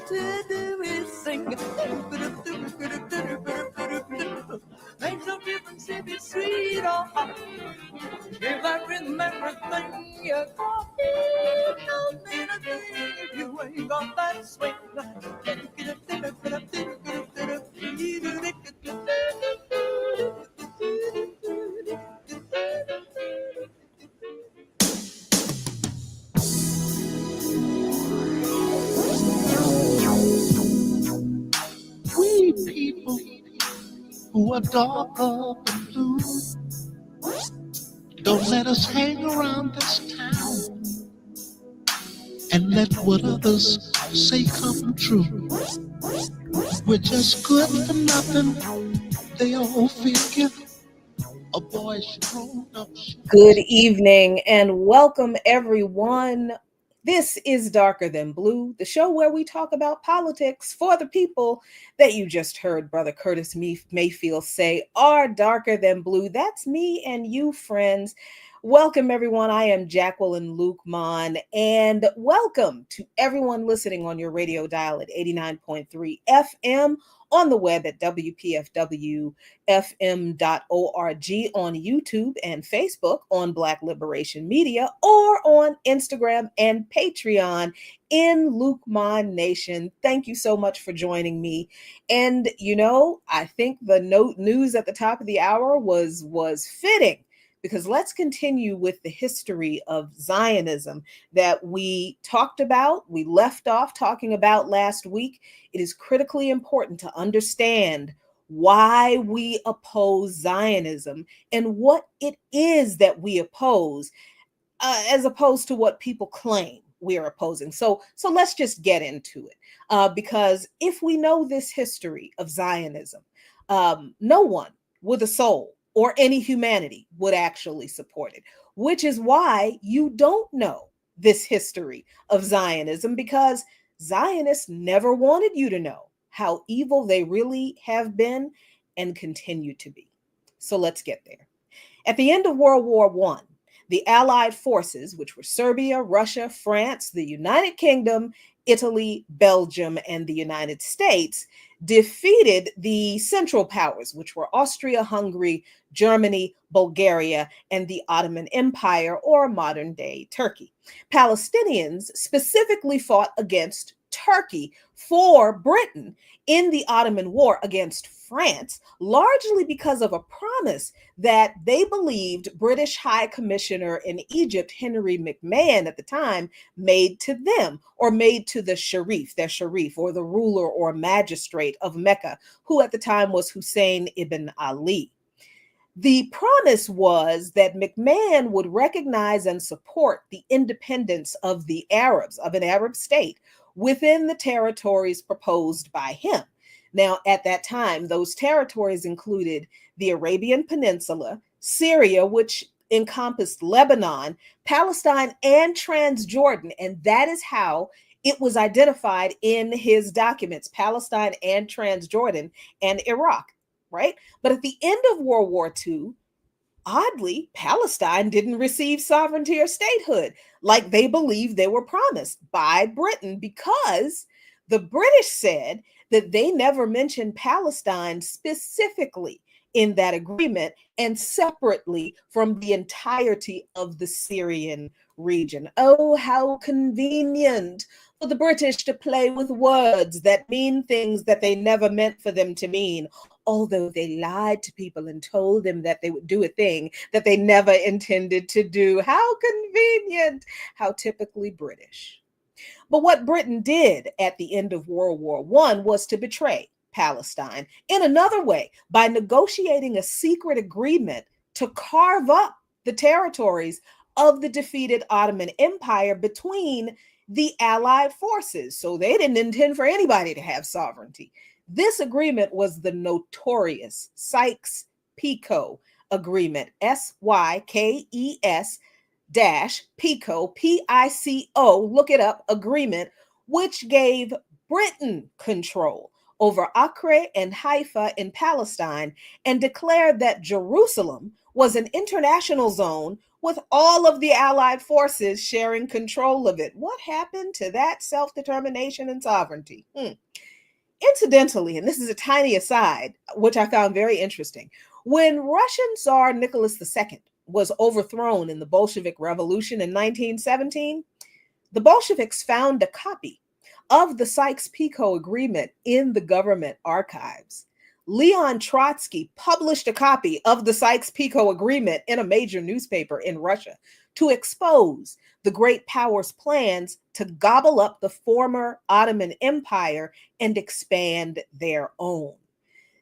to do is sing. Makes no difference if it's sweet or hot. If I remember everything you got, it don't mean a thing if you ain't got that swing. We people who are darker than blue, don't let us hang around this town and let what others say come true. We're just good for nothing. They all figure a boy's grown up. Good evening and welcome everyone. This is Darker Than Blue, the show where we talk about politics for the people that you just heard Brother Curtis Mayfield say are darker than blue. That's me and you, friends. Welcome, everyone. I am Jacqueline Lukeman, and welcome to everyone listening on your radio dial at 89.3 FM, on the web at WPFWFM.org, on YouTube and Facebook, on Black Liberation Media, or on Instagram and Patreon in Lukeman Nation. Thank you so much for joining me. And, I think the news at the top of the hour was fitting, because let's continue with the history of Zionism that we talked about, we left off talking about last week. It is critically important to understand why we oppose Zionism and what it is that we oppose, as opposed to what people claim we're opposing. So let's just get into it, because if we know this history of Zionism, no one with a soul or any humanity would actually support it, which is why you don't know this history of Zionism, because Zionists never wanted you to know how evil they really have been and continue to be. So let's get there. At the end of World War I, the Allied forces, which were Serbia, Russia, France, the United Kingdom, Italy, Belgium, and the United States, defeated the Central Powers, which were Austria-Hungary, Germany, Bulgaria, and the Ottoman Empire, or modern-day Turkey. Palestinians specifically fought against Turkey for Britain in the Ottoman War against France, largely because of a promise that they believed British High Commissioner in Egypt, Henry McMahon at the time, made to them, or made to the Sharif, their Sharif, or the ruler or magistrate of Mecca, who at the time was Hussein ibn Ali. The promise was that McMahon would recognize and support the independence of the Arabs, of an Arab state, within the territories proposed by him. Now, at that time, those territories included the Arabian Peninsula, Syria, which encompassed Lebanon, Palestine, and Transjordan. And that is how it was identified in his documents, Palestine and Transjordan and Iraq, right? But at the end of World War II, oddly, Palestine didn't receive sovereignty or statehood like they believed they were promised by Britain, because the British said that they never mentioned Palestine specifically in that agreement and separately from the entirety of the Syrian region. Oh, how convenient for the British to play with words that mean things that they never meant for them to mean, although they lied to people and told them that they would do a thing that they never intended to do. How convenient, how typically British. But what Britain did at the end of World War I was to betray Palestine in another way by negotiating a secret agreement to carve up the territories of the defeated Ottoman Empire between the Allied forces. So they didn't intend for anybody to have sovereignty. This agreement was the notorious Sykes-Picot Agreement, Sykes Picot, Pico, look it up, agreement, which gave Britain control over Acre and Haifa in Palestine and declared that Jerusalem was an international zone with all of the Allied forces sharing control of it. What happened to that self-determination and sovereignty? Incidentally, and this is a tiny aside, which I found very interesting, when Russian Tsar Nicholas II was overthrown in the Bolshevik Revolution in 1917, the Bolsheviks found a copy of the Sykes-Picot Agreement in the government archives. Leon Trotsky published a copy of the Sykes-Picot Agreement in a major newspaper in Russia to expose the great powers' plans to gobble up the former Ottoman Empire and expand their own.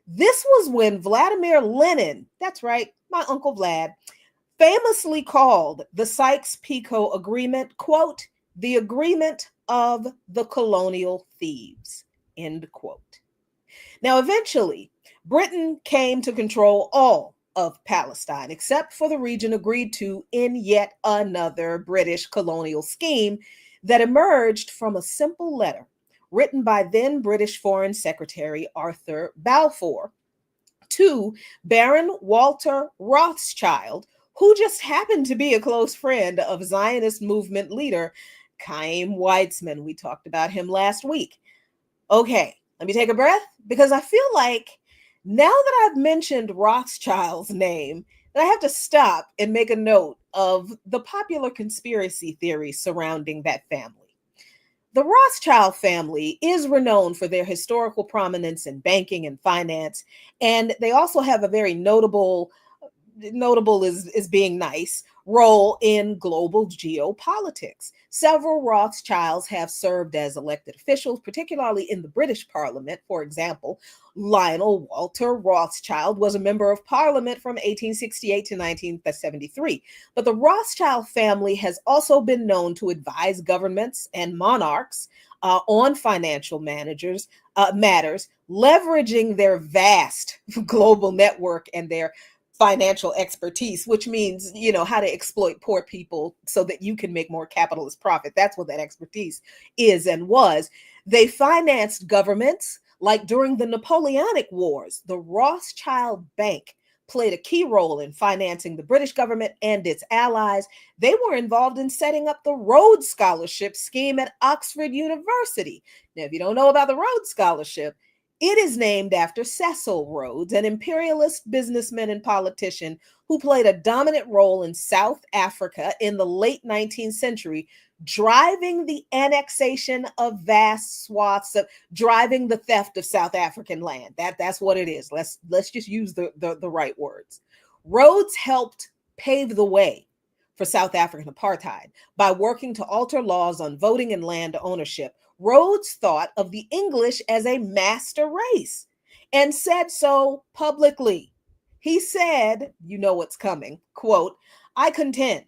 This was when Vladimir Lenin, that's right, my Uncle Vlad, famously called the Sykes-Picot Agreement, quote, the agreement of the colonial thieves, end quote. Now, eventually, Britain came to control all of Palestine, except for the region agreed to in yet another British colonial scheme that emerged from a simple letter written by then British Foreign Secretary Arthur Balfour to Baron Walter Rothschild, who just happened to be a close friend of Zionist movement leader Chaim Weizmann. We talked about him last week. Okay, let me take a breath, because I feel like now that I've mentioned Rothschild's name, that I have to stop and make a note of the popular conspiracy theories surrounding that family. The Rothschild family is renowned for their historical prominence in banking and finance, and they also have a very notable is being nice, role in global geopolitics. Several Rothschilds have served as elected officials, particularly in the British Parliament. For example, Lionel Walter Rothschild was a member of Parliament from 1868 to 1973. But the Rothschild family has also been known to advise governments and monarchs on financial matters, leveraging their vast global network and their financial expertise, which means, how to exploit poor people so that you can make more capitalist profit. That's what that expertise is and was. They financed governments, like during the Napoleonic Wars. The Rothschild Bank played a key role in financing the British government and its allies. They were involved in setting up the Rhodes Scholarship scheme at Oxford University. Now, if you don't know about the Rhodes Scholarship, it is named after Cecil Rhodes, an imperialist businessman and politician who played a dominant role in South Africa in the late 19th century, driving the annexation of vast swaths of, driving the theft of South African land. That's what it is. Let's just use the right words. Rhodes helped pave the way for South African apartheid by working to alter laws on voting and land ownership. Rhodes thought of the English as a master race and said so publicly. He said, you know what's coming, quote, I contend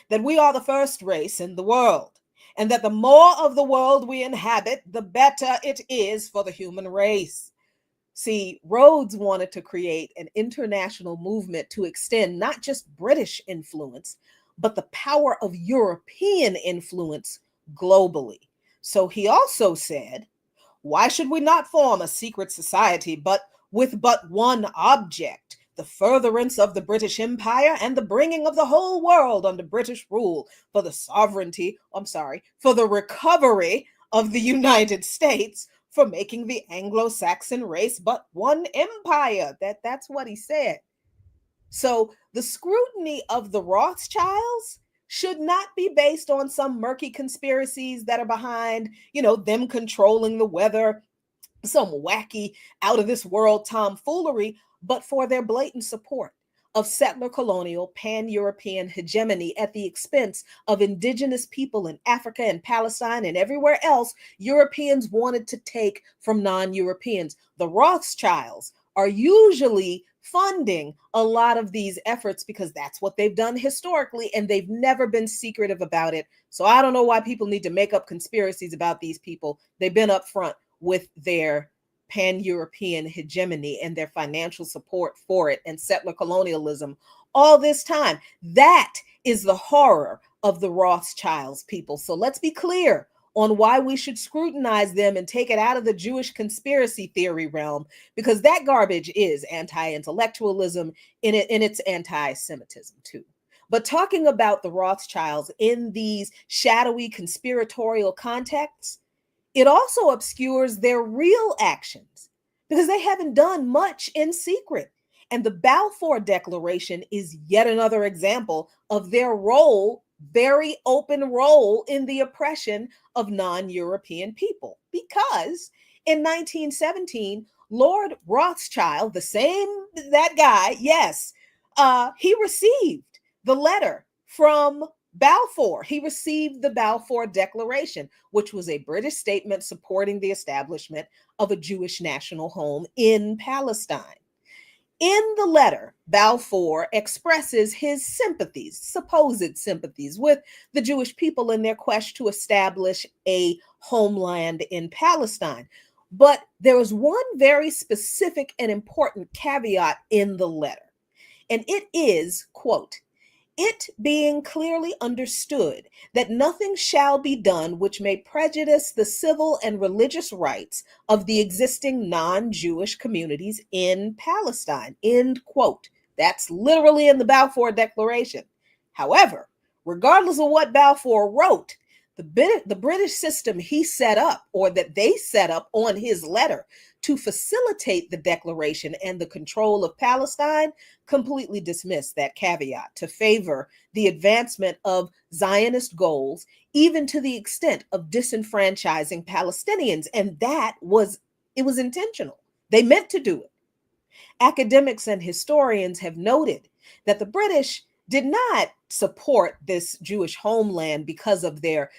that we are the first race in the world, and that the more of the world we inhabit, the better it is for the human race. See, Rhodes wanted to create an international movement to extend not just British influence, but the power of European influence globally. So he also said, why should we not form a secret society, but with but one object, the furtherance of the British Empire and the bringing of the whole world under British rule for the for the recovery of the United States, for making the Anglo-Saxon race but one empire. That's what he said. So the scrutiny of the Rothschilds should not be based on some murky conspiracies that are behind, them controlling the weather, some wacky out of this world tomfoolery, but for their blatant support of settler colonial pan-European hegemony at the expense of indigenous people in Africa and Palestine and everywhere else Europeans wanted to take from non-Europeans. The Rothschilds are usually funding a lot of these efforts because that's what they've done historically, and they've never been secretive about it. So I don't know why people need to make up conspiracies about these people. They've been upfront with their pan-European hegemony and their financial support for it and settler colonialism all this time. That is the horror of the Rothschilds, people. So let's be clear on why we should scrutinize them and take it out of the Jewish conspiracy theory realm, because that garbage is anti-intellectualism and it's anti-Semitism too. But talking about the Rothschilds in these shadowy conspiratorial contexts, it also obscures their real actions because they haven't done much in secret. And the Balfour Declaration is yet another example of their role, very open role in the oppression of non-European people. Because in 1917, Lord Rothschild, that guy, yes, he received the letter from Balfour. He received the Balfour Declaration, which was a British statement supporting the establishment of a Jewish national home in Palestine. In the letter, Balfour expresses his sympathies, supposed sympathies, with the Jewish people in their quest to establish a homeland in Palestine. But there is one very specific and important caveat in the letter, and it is, quote, "It being clearly understood that nothing shall be done which may prejudice the civil and religious rights of the existing non-Jewish communities in Palestine," end quote. That's literally in the Balfour Declaration. However, regardless of what Balfour wrote, the British system he set up, or that they set up on his letter to facilitate the declaration and the control of Palestine, completely dismissed that caveat to favor the advancement of Zionist goals, even to the extent of disenfranchising Palestinians. And it was intentional. They meant to do it. Academics and historians have noted that the British did not support this Jewish homeland because of their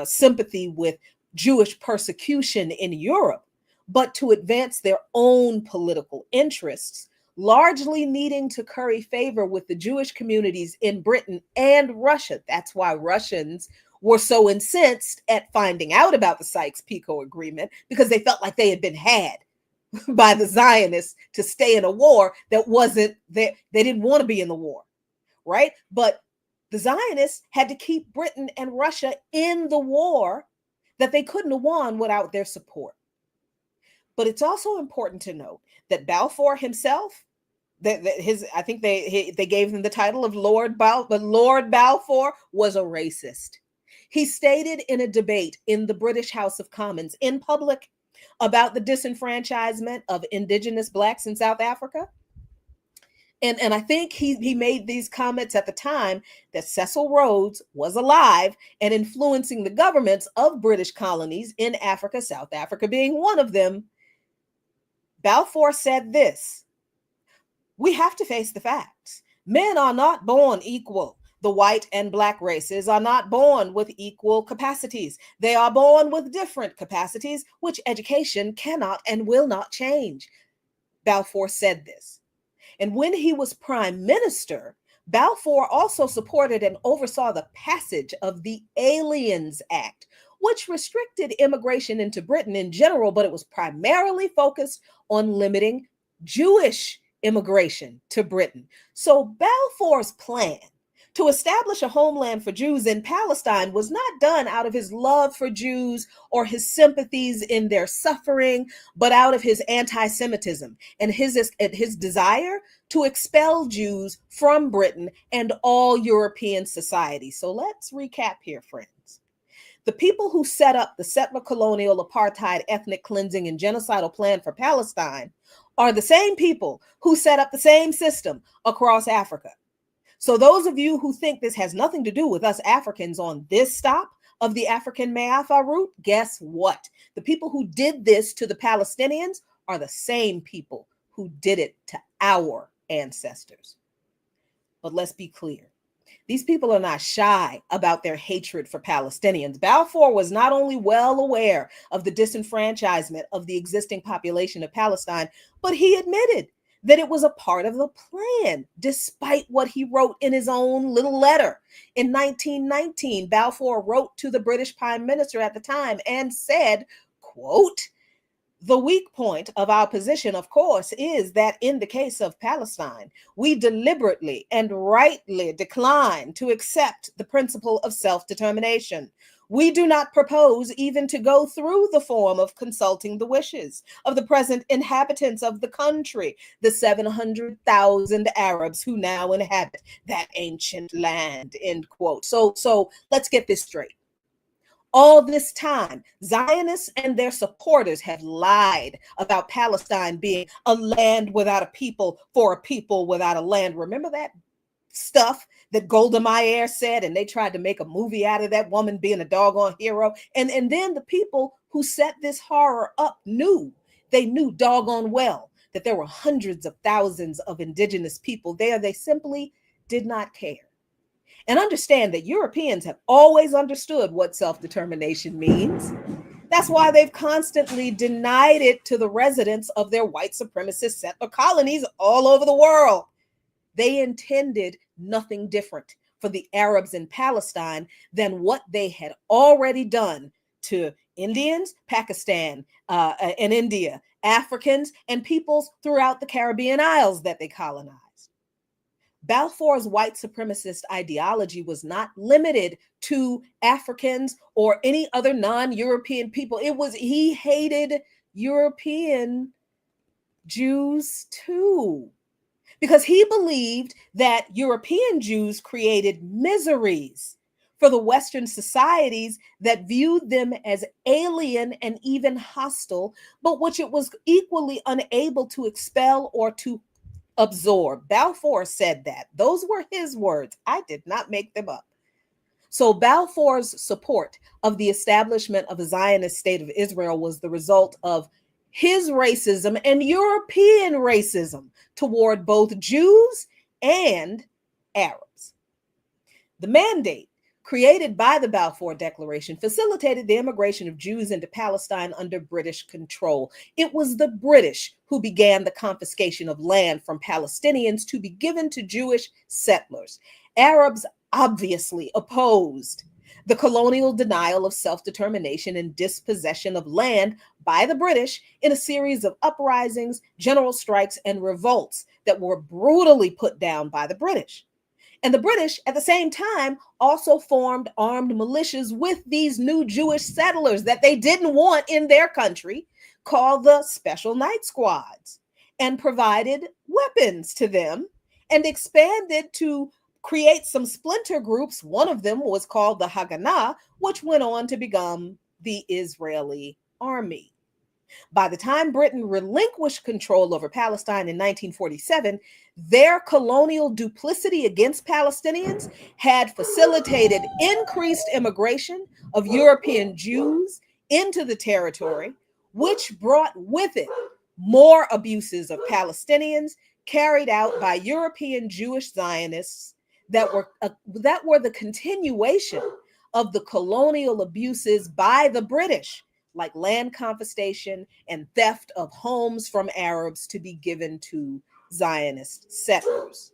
sympathy with Jewish persecution in Europe, but to advance their own political interests, largely needing to curry favor with the Jewish communities in Britain and Russia. That's why Russians were so incensed at finding out about the Sykes-Picot Agreement, because they felt like they had been had by the Zionists to stay in a war that wasn't there. They didn't want to be in the war, right? But the Zionists had to keep Britain and Russia in the war that they couldn't have won without their support. But it's also important to note that Balfour himself, I think they gave him the title of Lord Balfour, but Lord Balfour was a racist. He stated in a debate in the British House of Commons in public about the disenfranchisement of indigenous Blacks in South Africa. And I think he made these comments at the time that Cecil Rhodes was alive and influencing the governments of British colonies in Africa, South Africa being one of them. Balfour said this: "We have to face the facts. Men are not born equal. The white and Black races are not born with equal capacities. They are born with different capacities, which education cannot and will not change." Balfour said this. And when he was prime minister, Balfour also supported and oversaw the passage of the Aliens Act, which restricted immigration into Britain in general, but it was primarily focused on limiting Jewish immigration to Britain. So Balfour's plan to establish a homeland for Jews in Palestine was not done out of his love for Jews or his sympathies in their suffering, but out of his anti-Semitism and his desire to expel Jews from Britain and all European society. So let's recap here, friends. The people who set up the settler colonial apartheid ethnic cleansing and genocidal plan for Palestine are the same people who set up the same system across Africa. So those of you who think this has nothing to do with us Africans on this stop of the African Meafa route, guess what? The people who did this to the Palestinians are the same people who did it to our ancestors. But let's be clear. These people are not shy about their hatred for Palestinians. Balfour was not only well aware of the disenfranchisement of the existing population of Palestine, but he admitted that it was a part of the plan, despite what he wrote in his own little letter. In 1919, Balfour wrote to the British Prime Minister at the time and said, quote, "The weak point of our position, of course, is that in the case of Palestine, we deliberately and rightly decline to accept the principle of self-determination. We do not propose even to go through the form of consulting the wishes of the present inhabitants of the country, the 700,000 Arabs who now inhabit that ancient land, end quote. So let's get this straight. All this time, Zionists and their supporters have lied about Palestine being a land without a people for a people without a land. Remember that stuff that Golda Meir said, and they tried to make a movie out of that woman being a doggone hero. And then the people who set this horror up knew doggone well that there were hundreds of thousands of indigenous people there. They simply did not care. And understand that Europeans have always understood what self-determination means. That's why they've constantly denied it to the residents of their white supremacist settler colonies all over the world. They intended nothing different for the Arabs in Palestine than what they had already done to Indians, Pakistan, and India, Africans, and peoples throughout the Caribbean Isles that they colonized. Balfour's white supremacist ideology was not limited to Africans or any other non-European people. He hated European Jews too, because he believed that European Jews created miseries for the Western societies that viewed them as alien and even hostile, but which it was equally unable to expel or to absorb. Balfour said that. Those were his words. I did not make them up. So Balfour's support of the establishment of a Zionist state of Israel was the result of his racism and European racism toward both Jews and Arabs. The mandate created by the Balfour Declaration facilitated the immigration of Jews into Palestine under British control. It was the British who began the confiscation of land from Palestinians to be given to Jewish settlers. Arabs obviously opposed the colonial denial of self-determination and dispossession of land by the British in a series of uprisings, general strikes, and revolts that were brutally put down by the British. And the British, at the same time, also formed armed militias with these new Jewish settlers that they didn't want in their country, called the Special Night Squads, and provided weapons to them and expanded to create some splinter groups. One of them was called the Haganah, which went on to become the Israeli army. By the time Britain relinquished control over Palestine in 1947, their colonial duplicity against Palestinians had facilitated increased immigration of European Jews into the territory, which brought with it more abuses of Palestinians carried out by European Jewish Zionists that were the continuation of the colonial abuses by the British, like land confiscation and theft of homes from Arabs to be given to Zionist settlers.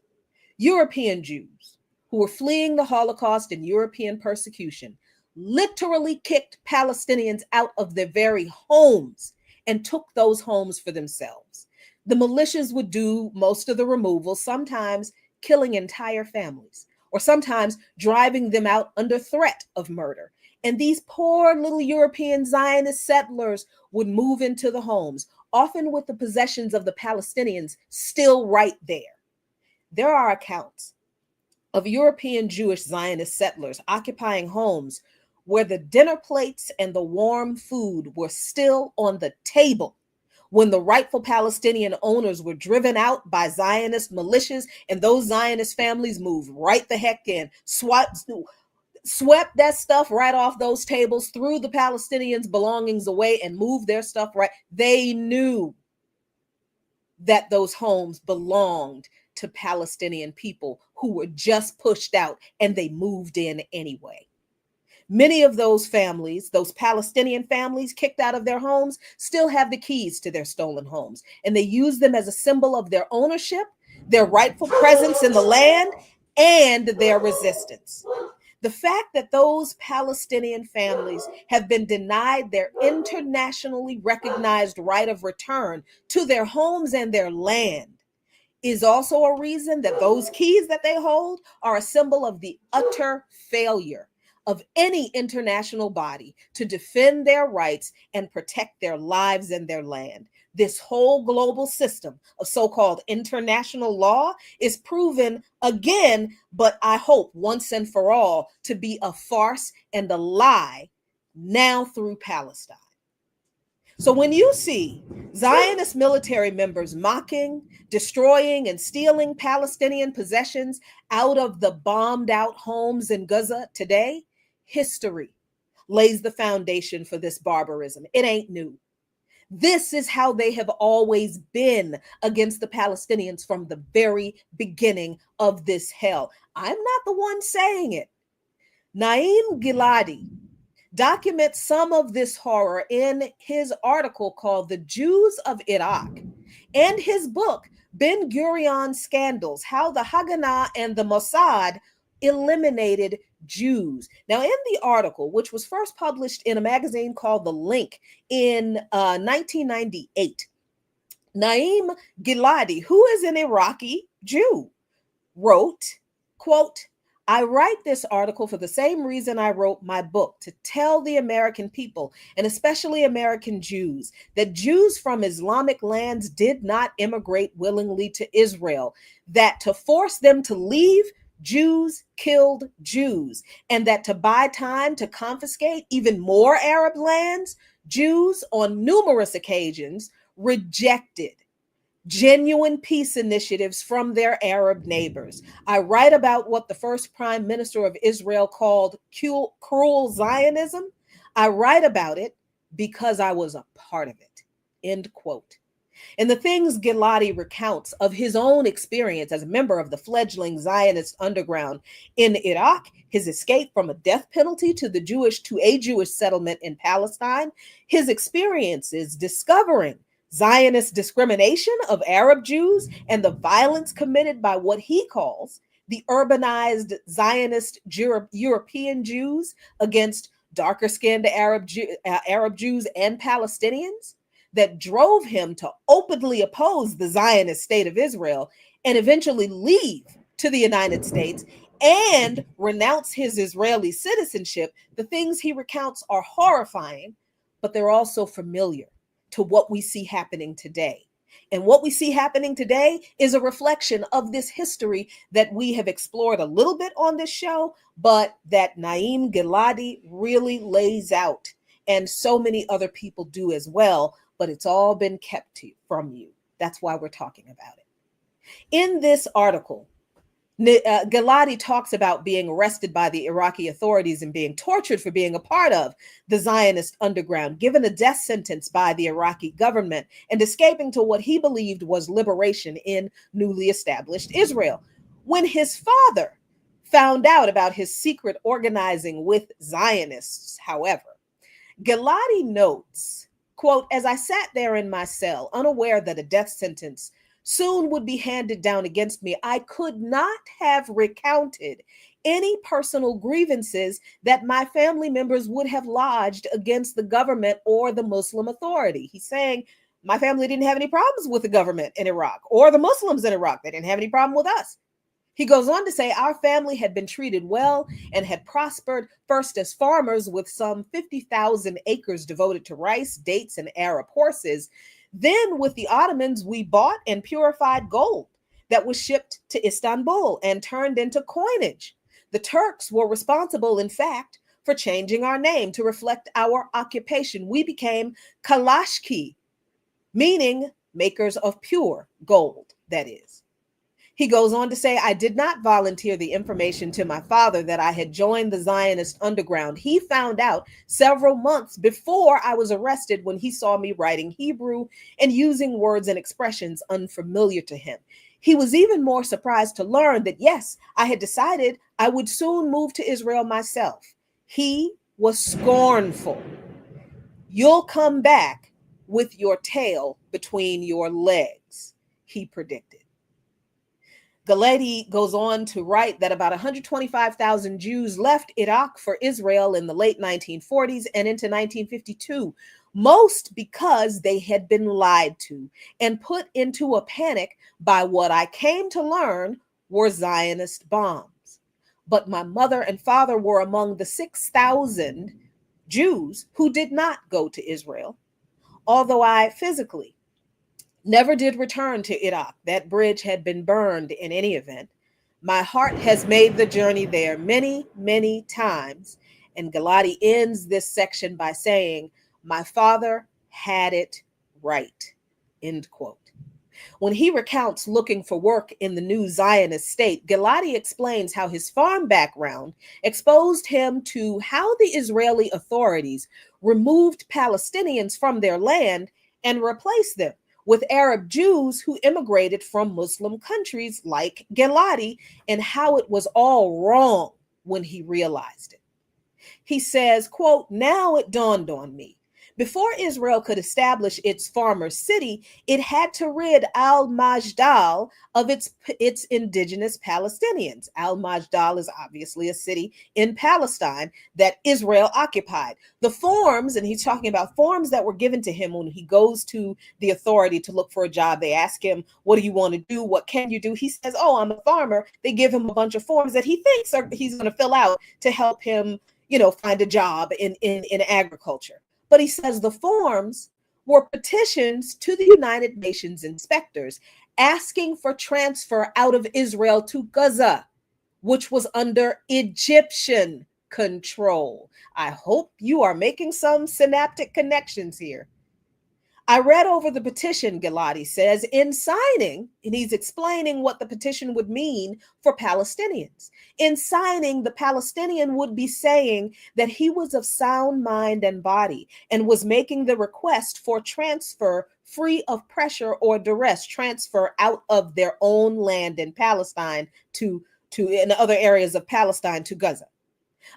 European Jews who were fleeing the Holocaust and European persecution literally kicked Palestinians out of their very homes and took those homes for themselves. The militias would do most of the removal, sometimes killing entire families, or sometimes driving them out under threat of murder. And these poor little European Zionist settlers would move into the homes, often with the possessions of the Palestinians still right there. There are accounts of European Jewish Zionist settlers occupying homes where the dinner plates and the warm food were still on the table when the rightful Palestinian owners were driven out by Zionist militias, and those Zionist families moved right the heck in, swept that stuff right off those tables, threw the Palestinians' belongings away, and moved their stuff right. They knew that those homes belonged to Palestinian people who were just pushed out, and they moved in anyway. Many of those families, those Palestinian families kicked out of their homes, still have the keys to their stolen homes, and they use them as a symbol of their ownership, their rightful presence in the land, and their resistance. The fact that those Palestinian families have been denied their internationally recognized right of return to their homes and their land is also a reason that those keys that they hold are a symbol of the utter failure of any international body to defend their rights and protect their lives and their land. This whole global system of so-called international law is proven again, but I hope once and for all, to be a farce and a lie now through Palestine. So when you see Zionist military members mocking, destroying, and stealing Palestinian possessions out of the bombed out homes in Gaza today, history lays the foundation for this barbarism. It ain't new. This is how they have always been against the Palestinians from the very beginning of this hell. I'm not the one saying it. Naim Giladi documents some of this horror in his article called The Jews of Iraq and his book, Ben Gurion Scandals, How the Haganah and the Mossad Eliminated Jews. Now, in the article, which was first published in a magazine called The Link in 1998, Naim Giladi, who is an Iraqi Jew, wrote, quote, I write this article for the same reason I wrote my book, to tell the American people, and especially American Jews, that Jews from Islamic lands did not immigrate willingly to Israel, that to force them to leave, Jews killed Jews, and that to buy time to confiscate even more Arab lands, Jews on numerous occasions rejected genuine peace initiatives from their Arab neighbors. I write about what the first prime minister of Israel called cruel Zionism. I write about it because I was a part of it. End quote. And the things Giladi recounts of his own experience as a member of the fledgling Zionist underground in Iraq, his escape from a death penalty to a Jewish settlement in Palestine, his experiences discovering Zionist discrimination of Arab Jews and the violence committed by what he calls the urbanized Zionist European Jews against darker-skinned Arab Jews and Palestinians, that drove him to openly oppose the Zionist state of Israel and eventually leave to the United States and renounce his Israeli citizenship. The things he recounts are horrifying, but they're also familiar to what we see happening today. And what we see happening today is a reflection of this history that we have explored a little bit on this show, but that Naim Giladi really lays out, and so many other people do as well, but it's all been kept from you. That's why we're talking about it. In this article, Giladi talks about being arrested by the Iraqi authorities and being tortured for being a part of the Zionist underground, given a death sentence by the Iraqi government, and escaping to what he believed was liberation in newly established Israel. When his father found out about his secret organizing with Zionists, however, Giladi notes, quote, as I sat there in my cell, unaware that a death sentence soon would be handed down against me, I could not have recounted any personal grievances that my family members would have lodged against the government or the Muslim Authority. He's saying, my family didn't have any problems with the government in Iraq or the Muslims in Iraq. They didn't have any problem with us. He goes on to say, our family had been treated well and had prospered first as farmers with some 50,000 acres devoted to rice, dates, and Arab horses. Then with the Ottomans, we bought and purified gold that was shipped to Istanbul and turned into coinage. The Turks were responsible, in fact, for changing our name to reflect our occupation. We became Kalashki, meaning makers of pure gold, that is. He goes on to say, I did not volunteer the information to my father that I had joined the Zionist underground. He found out several months before I was arrested when he saw me writing Hebrew and using words and expressions unfamiliar to him. He was even more surprised to learn that, yes, I had decided I would soon move to Israel myself. He was scornful. You'll come back with your tail between your legs, he predicted. Giladi goes on to write that about 125,000 Jews left Iraq for Israel in the late 1940s and into 1952, most because they had been lied to and put into a panic by what I came to learn were Zionist bombs. but my mother and father were among the 6,000 Jews who did not go to Israel. Although I physically never did return to Iraq, that bridge had been burned in any event. My heart has made the journey there many, many times. And Galati ends this section by saying, my father had it right, end quote. When he recounts looking for work in the new Zionist state, Galati explains how his farm background exposed him to how the Israeli authorities removed Palestinians from their land and replaced them with Arab Jews who immigrated from Muslim countries like Galati, and how it was all wrong when he realized it. He says, quote, now it dawned on me. Before Israel could establish its farmer city, it had to rid al-Majdal of its indigenous Palestinians. Al-Majdal is obviously a city in Palestine that Israel occupied. The forms, and he's talking about forms that were given to him when he goes to the authority to look for a job. They ask him, what do you want to do? What can you do? He says, oh, I'm a farmer. They give him a bunch of forms that he thinks he's going to fill out to help him, find a job in agriculture. But he says the forms were petitions to the United Nations inspectors asking for transfer out of Israel to Gaza, which was under Egyptian control. I hope you are making some synaptic connections here. I read over the petition, Galati says, in signing, and he's explaining what the petition would mean for Palestinians. In signing, the Palestinian would be saying that he was of sound mind and body and was making the request for transfer free of pressure or duress, transfer out of their own land in Palestine to in other areas of Palestine to Gaza.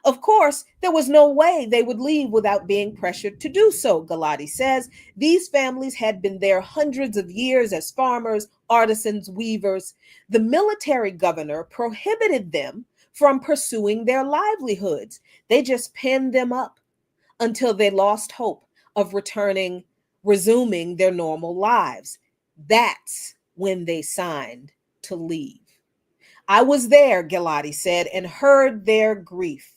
Of course, there was no way they would leave without being pressured to do so, Galati says. These families had been there hundreds of years as farmers, artisans, weavers. The military governor prohibited them from pursuing their livelihoods. They just pinned them up until they lost hope of resuming their normal lives. That's when they signed to leave. I was there, Galati said, and heard their grief.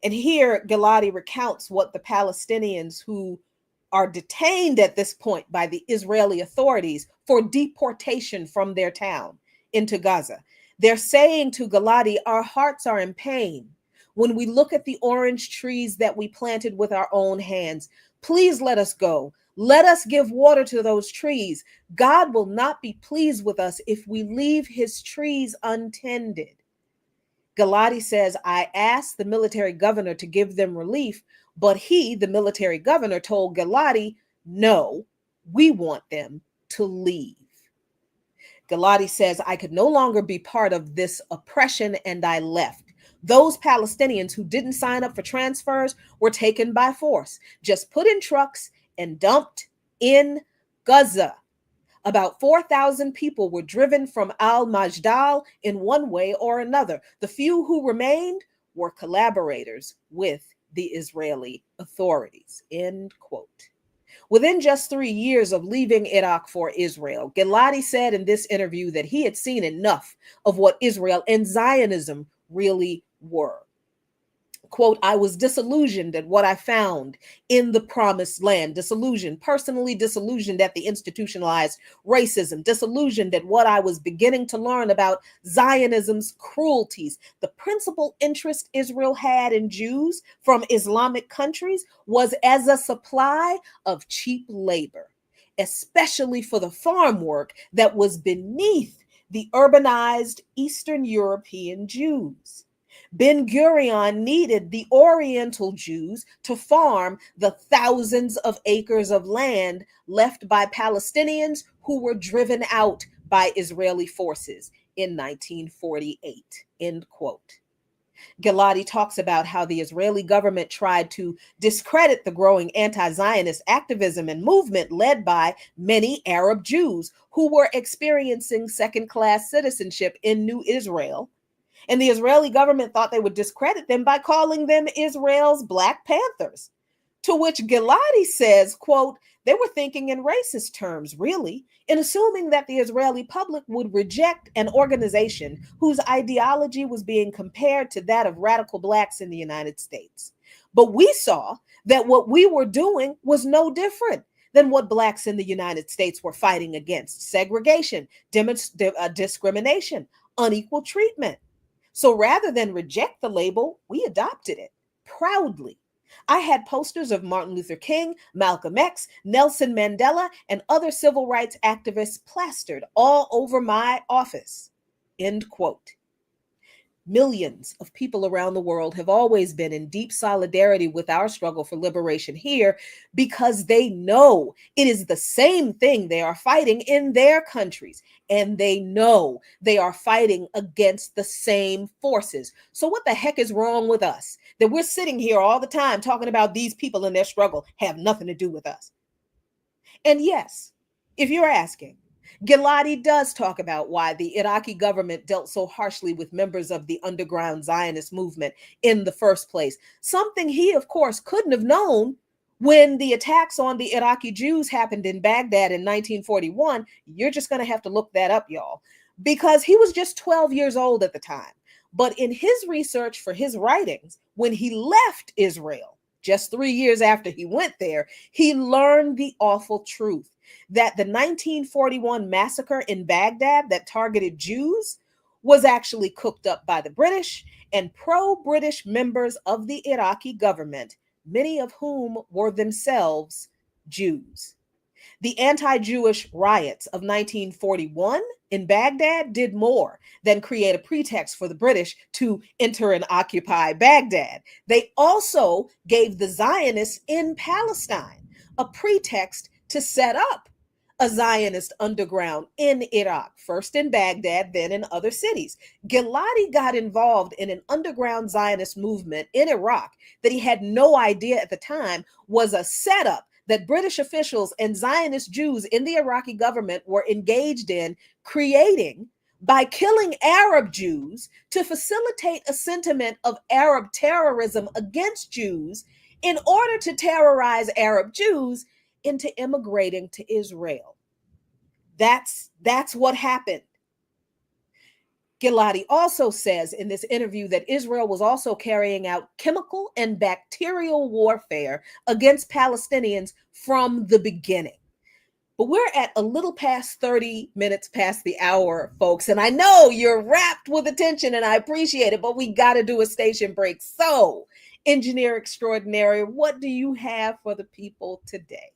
And here, Galati recounts what the Palestinians who are detained at this point by the Israeli authorities for deportation from their town into Gaza. They're saying to Galati, our hearts are in pain when we look at the orange trees that we planted with our own hands. Please let us go. Let us give water to those trees. God will not be pleased with us if we leave his trees untended. Galati says, I asked the military governor to give them relief, but he, the military governor, told Galati, no, we want them to leave. Galati says, I could no longer be part of this oppression, and I left. Those Palestinians who didn't sign up for transfers were taken by force, just put in trucks and dumped in Gaza. About 4,000 people were driven from al-Majdal in one way or another. The few who remained were collaborators with the Israeli authorities, end quote. Within just 3 years of leaving Iraq for Israel, Galati said in this interview that he had seen enough of what Israel and Zionism really were. Quote, I was disillusioned at what I found in the promised land, personally disillusioned at the institutionalized racism, disillusioned at what I was beginning to learn about Zionism's cruelties. The principal interest Israel had in Jews from Islamic countries was as a supply of cheap labor, especially for the farm work that was beneath the urbanized Eastern European Jews. Ben-Gurion needed the Oriental Jews to farm the thousands of acres of land left by Palestinians who were driven out by Israeli forces in 1948, end quote. Galati talks about how the Israeli government tried to discredit the growing anti-Zionist activism and movement led by many Arab Jews who were experiencing second-class citizenship in New Israel. And the Israeli government thought they would discredit them by calling them Israel's Black Panthers. To which Galati says, quote, They were thinking in racist terms, really, in assuming that the Israeli public would reject an organization whose ideology was being compared to that of radical blacks in the United States. But we saw that what we were doing was no different than what blacks in the United States were fighting against: segregation, discrimination, unequal treatment. So rather than reject the label, we adopted it proudly. I had posters of Martin Luther King, Malcolm X, Nelson Mandela, and other civil rights activists plastered all over my office. End quote. Millions of people around the world have always been in deep solidarity with our struggle for liberation here because they know it is the same thing they are fighting in their countries, and they know they are fighting against the same forces. So what the heck is wrong with us that we're sitting here all the time talking about these people and their struggle have nothing to do with us? And yes, if you're asking, Giladi does talk about why the Iraqi government dealt so harshly with members of the underground Zionist movement in the first place. Something he, of course, couldn't have known when the attacks on the Iraqi Jews happened in Baghdad in 1941. You're just going to have to look that up, y'all, because he was just 12 years old at the time. But in his research for his writings, when he left Israel, just 3 years after he went there, he learned the awful truth that the 1941 massacre in Baghdad that targeted Jews was actually cooked up by the British and pro-British members of the Iraqi government, many of whom were themselves Jews. The anti-Jewish riots of 1941 in Baghdad did more than create a pretext for the British to enter and occupy Baghdad. They also gave the Zionists in Palestine a pretext to set up a Zionist underground in Iraq, first in Baghdad, then in other cities. Giladi got involved in an underground Zionist movement in Iraq that he had no idea at the time was a setup that British officials and Zionist Jews in the Iraqi government were engaged in creating by killing Arab Jews to facilitate a sentiment of Arab terrorism against Jews in order to terrorize Arab Jews into immigrating to Israel. That's what happened. Giladi also says in this interview that Israel was also carrying out chemical and bacterial warfare against Palestinians from the beginning. But we're at a little past 30 minutes past the hour, folks. And I know you're rapt with attention and I appreciate it, but we got to do a station break. So, engineer extraordinary, what do you have for the people today?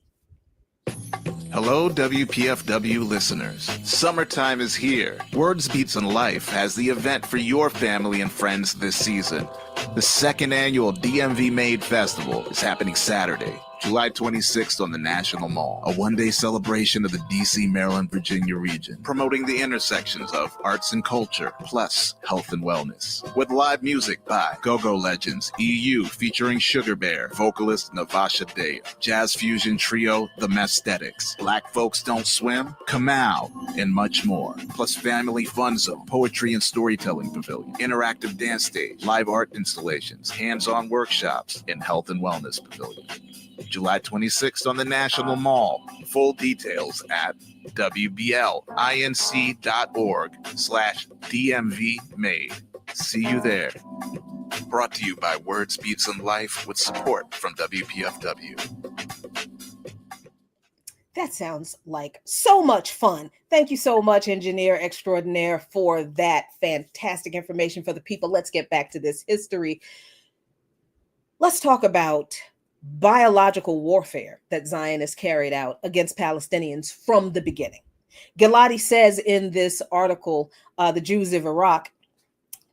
Hello, WPFW listeners. Summertime is here. Words Beats and Life has the event for your family and friends this season. The second annual DMV Made Festival is happening Saturday, July 26th on the National Mall, a one-day celebration of the DC, Maryland, Virginia region, promoting the intersections of arts and culture, plus health and wellness. With live music by Go-Go Legends, EU featuring Sugar Bear, vocalist Navasha Dea, jazz fusion trio The Mesthetics, Black Folks Don't Swim, Kamau, and much more. Plus family fun zone, poetry and storytelling pavilion, interactive dance stage, live art installations, hands-on workshops, and health and wellness pavilion. July 26th on the National Mall. Full details at wblinc.org/DMVmade. See you there. Brought to you by Words, Beats, and Life with support from WPFW. That sounds like so much fun. Thank you so much, engineer extraordinaire, for that fantastic information for the people. Let's get back to this history. Let's talk about biological warfare that Zionists carried out against Palestinians from the beginning. Giladi says in this article, The Jews of Iraq,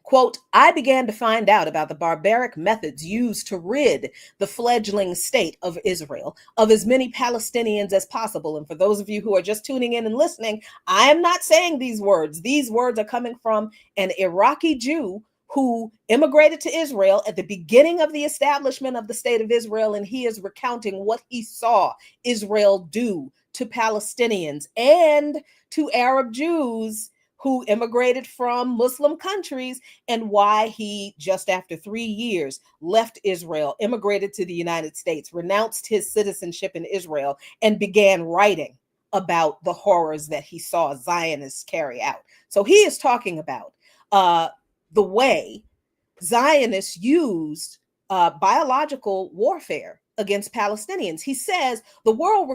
quote, I began to find out about the barbaric methods used to rid the fledgling state of Israel of as many Palestinians as possible. And for those of you who are just tuning in and listening, I am not saying these words. These words are coming from an Iraqi Jew who immigrated to Israel at the beginning of the establishment of the state of Israel, and he is recounting what he saw Israel do to Palestinians and to Arab Jews who immigrated from Muslim countries, and why he, just after 3 years, left Israel, immigrated to the United States, renounced his citizenship in Israel, and began writing about the horrors that he saw Zionists carry out. So he is talking about the way Zionists used biological warfare against Palestinians. He says the world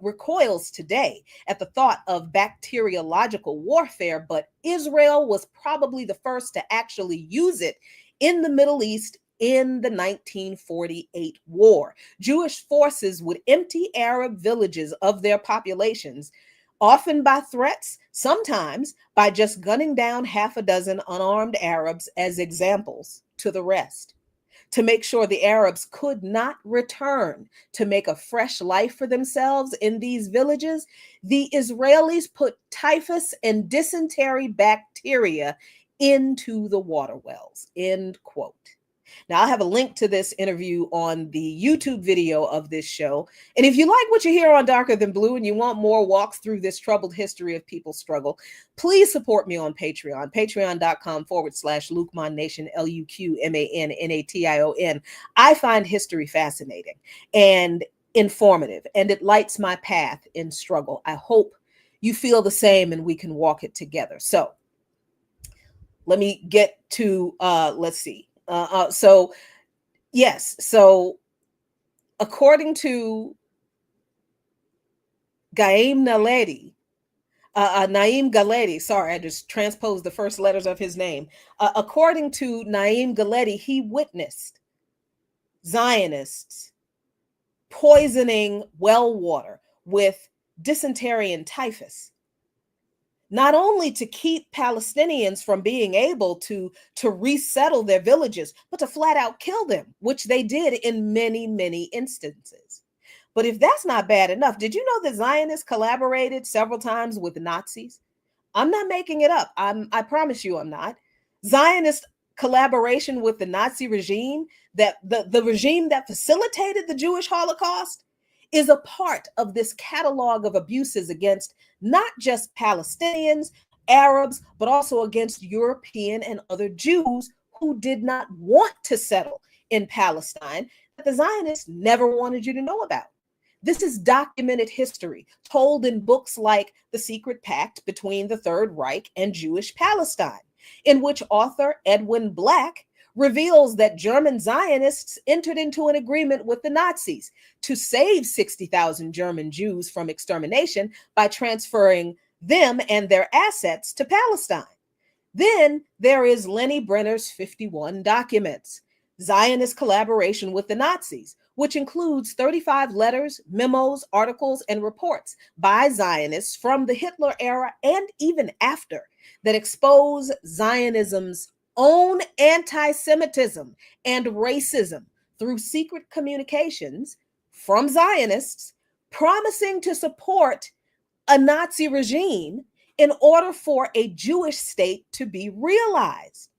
recoils today at the thought of bacteriological warfare, but Israel was probably the first to actually use it in the Middle East in the 1948 war. Jewish forces would empty Arab villages of their populations, often by threats, sometimes by just gunning down half a dozen unarmed Arabs as examples to the rest. To make sure the Arabs could not return to make a fresh life for themselves in these villages, the Israelis put typhus and dysentery bacteria into the water wells, end quote. Now, I'll have a link to this interview on the YouTube video of this show. And if you like what you hear on Darker Than Blue and you want more walks through this troubled history of people's struggle, please support me on Patreon, patreon.com/LuqManNation, LuqMannation. I find history fascinating and informative, and it lights my path in struggle. I hope you feel the same and we can walk it together. So let me get to, let's see. So according to Naim Galedi, sorry, I just transposed the first letters of his name. According to Naim Galedi, he witnessed Zionists poisoning well water with dysentery and typhus, not only to keep Palestinians from being able to resettle their villages, but to flat out kill them, which they did in many, many instances. But if that's not bad enough, did you know that Zionists collaborated several times with Nazis? I'm not making it up. I promise you I'm not. Zionist collaboration with the Nazi regime, that the regime that facilitated the Jewish Holocaust, is a part of this catalog of abuses against not just Palestinians, Arabs, but also against European and other Jews who did not want to settle in Palestine, that the Zionists never wanted you to know about. This is documented history told in books like The Secret Pact Between the Third Reich and Jewish Palestine, in which author Edwin Black reveals that German Zionists entered into an agreement with the Nazis to save 60,000 German Jews from extermination by transferring them and their assets to Palestine. Then there is Lenny Brenner's 51 documents, Zionist collaboration with the Nazis, which includes 35 letters, memos, articles, and reports by Zionists from the Hitler era and even after that expose Zionism's own anti-Semitism and racism through secret communications from Zionists promising to support a Nazi regime in order for a Jewish state to be realized.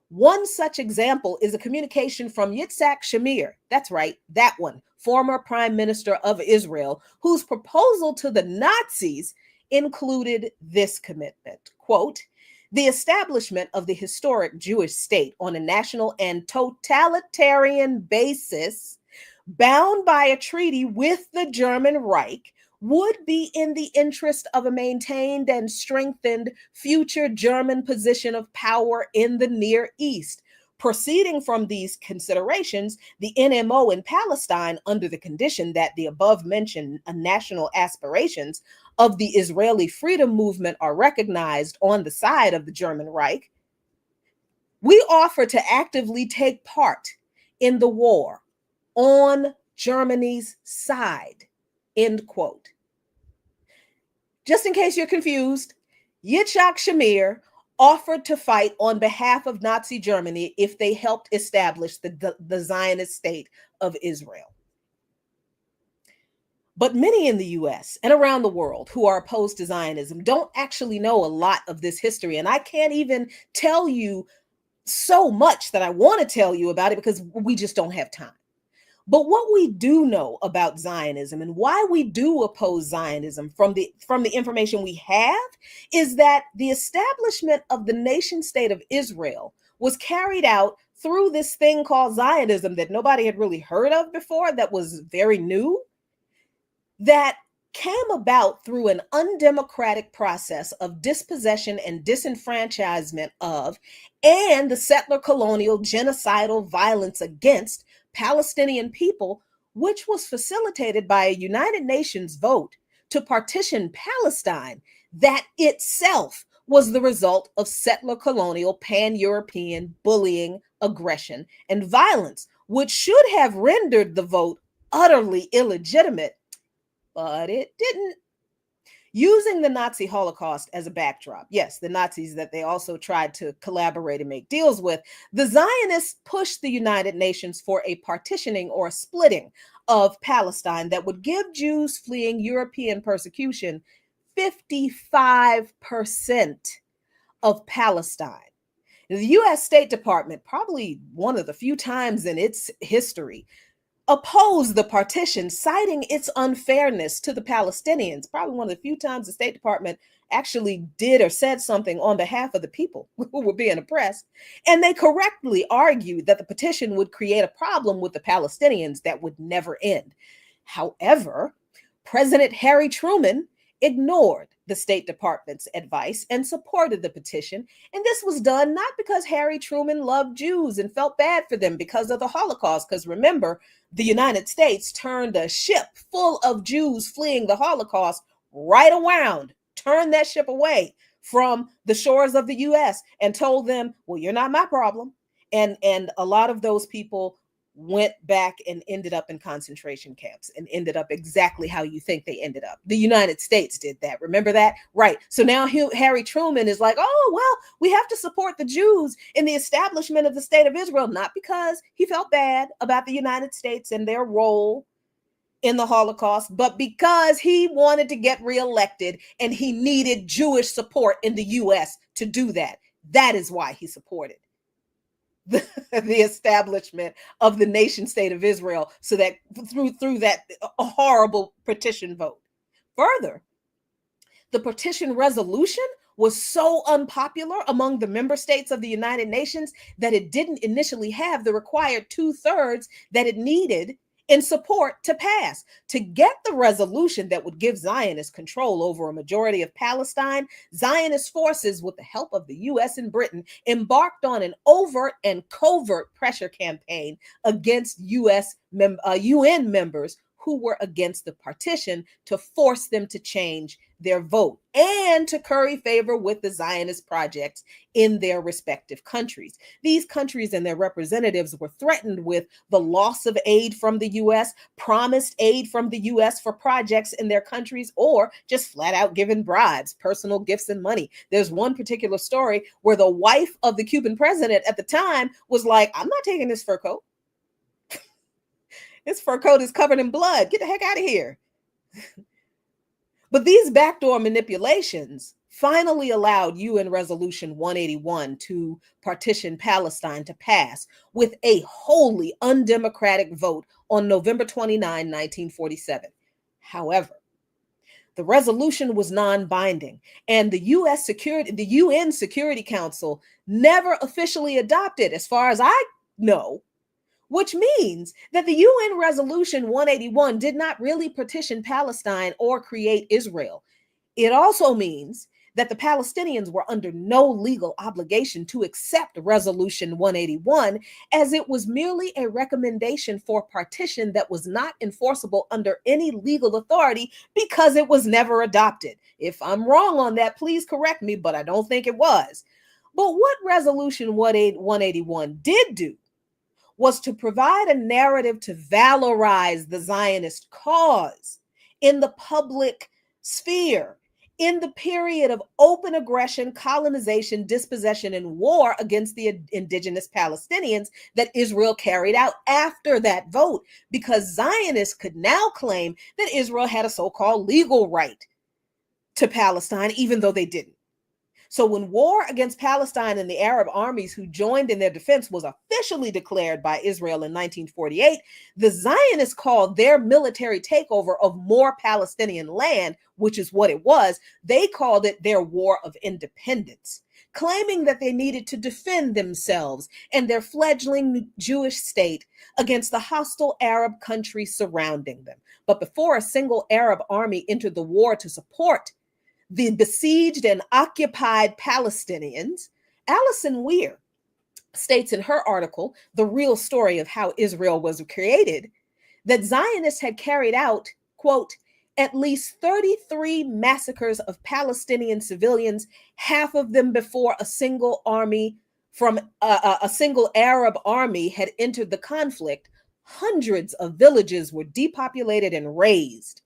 One such example is a communication from Yitzhak Shamir, that's right, that one, former Prime Minister of Israel, whose proposal to the Nazis included this commitment, quote, the establishment of the historic Jewish state on a national and totalitarian basis, bound by a treaty with the German Reich, would be in the interest of a maintained and strengthened future German position of power in the Near East. Proceeding from these considerations, the NMO in Palestine, under the condition that the above-mentioned national aspirations of the Israeli freedom movement are recognized on the side of the German Reich, we offer to actively take part in the war on Germany's side, end quote. Just in case you're confused, Yitzhak Shamir offered to fight on behalf of Nazi Germany if they helped establish the Zionist state of Israel. But many in the US and around the world who are opposed to Zionism don't actually know a lot of this history. And I can't even tell you so much that I want to tell you about it because we just don't have time. But what we do know about Zionism and why we do oppose Zionism from the information we have is that the establishment of the nation state of Israel was carried out through this thing called Zionism that nobody had really heard of before, that was very new, that came about through an undemocratic process of dispossession and disenfranchisement of, and the settler colonial genocidal violence against Palestinian people, which was facilitated by a United Nations vote to partition Palestine, that itself was the result of settler colonial pan-European bullying, aggression, and violence, which should have rendered the vote utterly illegitimate, but it didn't. Using the Nazi Holocaust as a backdrop, yes, the Nazis that they also tried to collaborate and make deals with, the Zionists pushed the United Nations for a partitioning or a splitting of Palestine that would give Jews fleeing European persecution 55% of Palestine. The U.S. State Department, probably one of the few times in its history, opposed the partition, citing its unfairness to the Palestinians. Probably one of the few times the State Department actually did or said something on behalf of the people who were being oppressed. And they correctly argued that the petition would create a problem with the Palestinians that would never end. However, President Harry Truman ignored the State Department's advice and supported the petition. And this was done not because Harry Truman loved Jews and felt bad for them because of the Holocaust, because remember, the United States turned a ship full of Jews fleeing the Holocaust right around, turned that ship away from the shores of the US and told them, well, you're not my problem. And a lot of those people went back and ended up in concentration camps and ended up exactly how you think they ended up. The United States did that. Remember that? Right. So now Harry Truman is like, oh, well, we have to support the Jews in the establishment of the state of Israel, not because he felt bad about the United States and their role in the Holocaust, but because he wanted to get reelected and he needed Jewish support in the US to do that. That is why he supported the establishment of the nation state of Israel, so that through that horrible petition vote. Further, the petition resolution was so unpopular among the member states of the United Nations that it didn't initially have the required 2/3 that it needed in support to pass. To get the resolution that would give Zionists control over a majority of Palestine, Zionist forces, with the help of the US and Britain, embarked on an overt and covert pressure campaign against UN members who were against the partition to force them to change their vote and to curry favor with the Zionist projects in their respective countries. These countries and their representatives were threatened with the loss of aid from the US, promised aid from the US for projects in their countries, or just flat out given bribes, personal gifts and money. There's one particular story where the wife of the Cuban president at the time was like, I'm not taking this fur coat. This fur coat is covered in blood. Get the heck out of here. But these backdoor manipulations finally allowed UN Resolution 181 to partition Palestine to pass with a wholly undemocratic vote on November 29, 1947. However, the resolution was non-binding, and the UN Security Council never officially adopted, as far as I know, which means that the UN Resolution 181 did not really partition Palestine or create Israel. It also means that the Palestinians were under no legal obligation to accept Resolution 181, as it was merely a recommendation for partition that was not enforceable under any legal authority because it was never adopted. If I'm wrong on that, please correct me, but I don't think it was. But what Resolution 181 did do was to provide a narrative to valorize the Zionist cause in the public sphere in the period of open aggression, colonization, dispossession, and war against the indigenous Palestinians that Israel carried out after that vote, because Zionists could now claim that Israel had a so-called legal right to Palestine, even though they didn't. So when war against Palestine and the Arab armies who joined in their defense was officially declared by Israel in 1948, the Zionists called their military takeover of more Palestinian land, which is what it was, they called it their war of independence, claiming that they needed to defend themselves and their fledgling Jewish state against the hostile Arab countries surrounding them. But before a single Arab army entered the war to support the besieged and occupied Palestinians, Alison Weir states in her article, The Real Story of How Israel Was Created, that Zionists had carried out, quote, at least 33 massacres of Palestinian civilians, half of them before a single army from a single Arab army had entered the conflict. Hundreds of villages were depopulated and razed.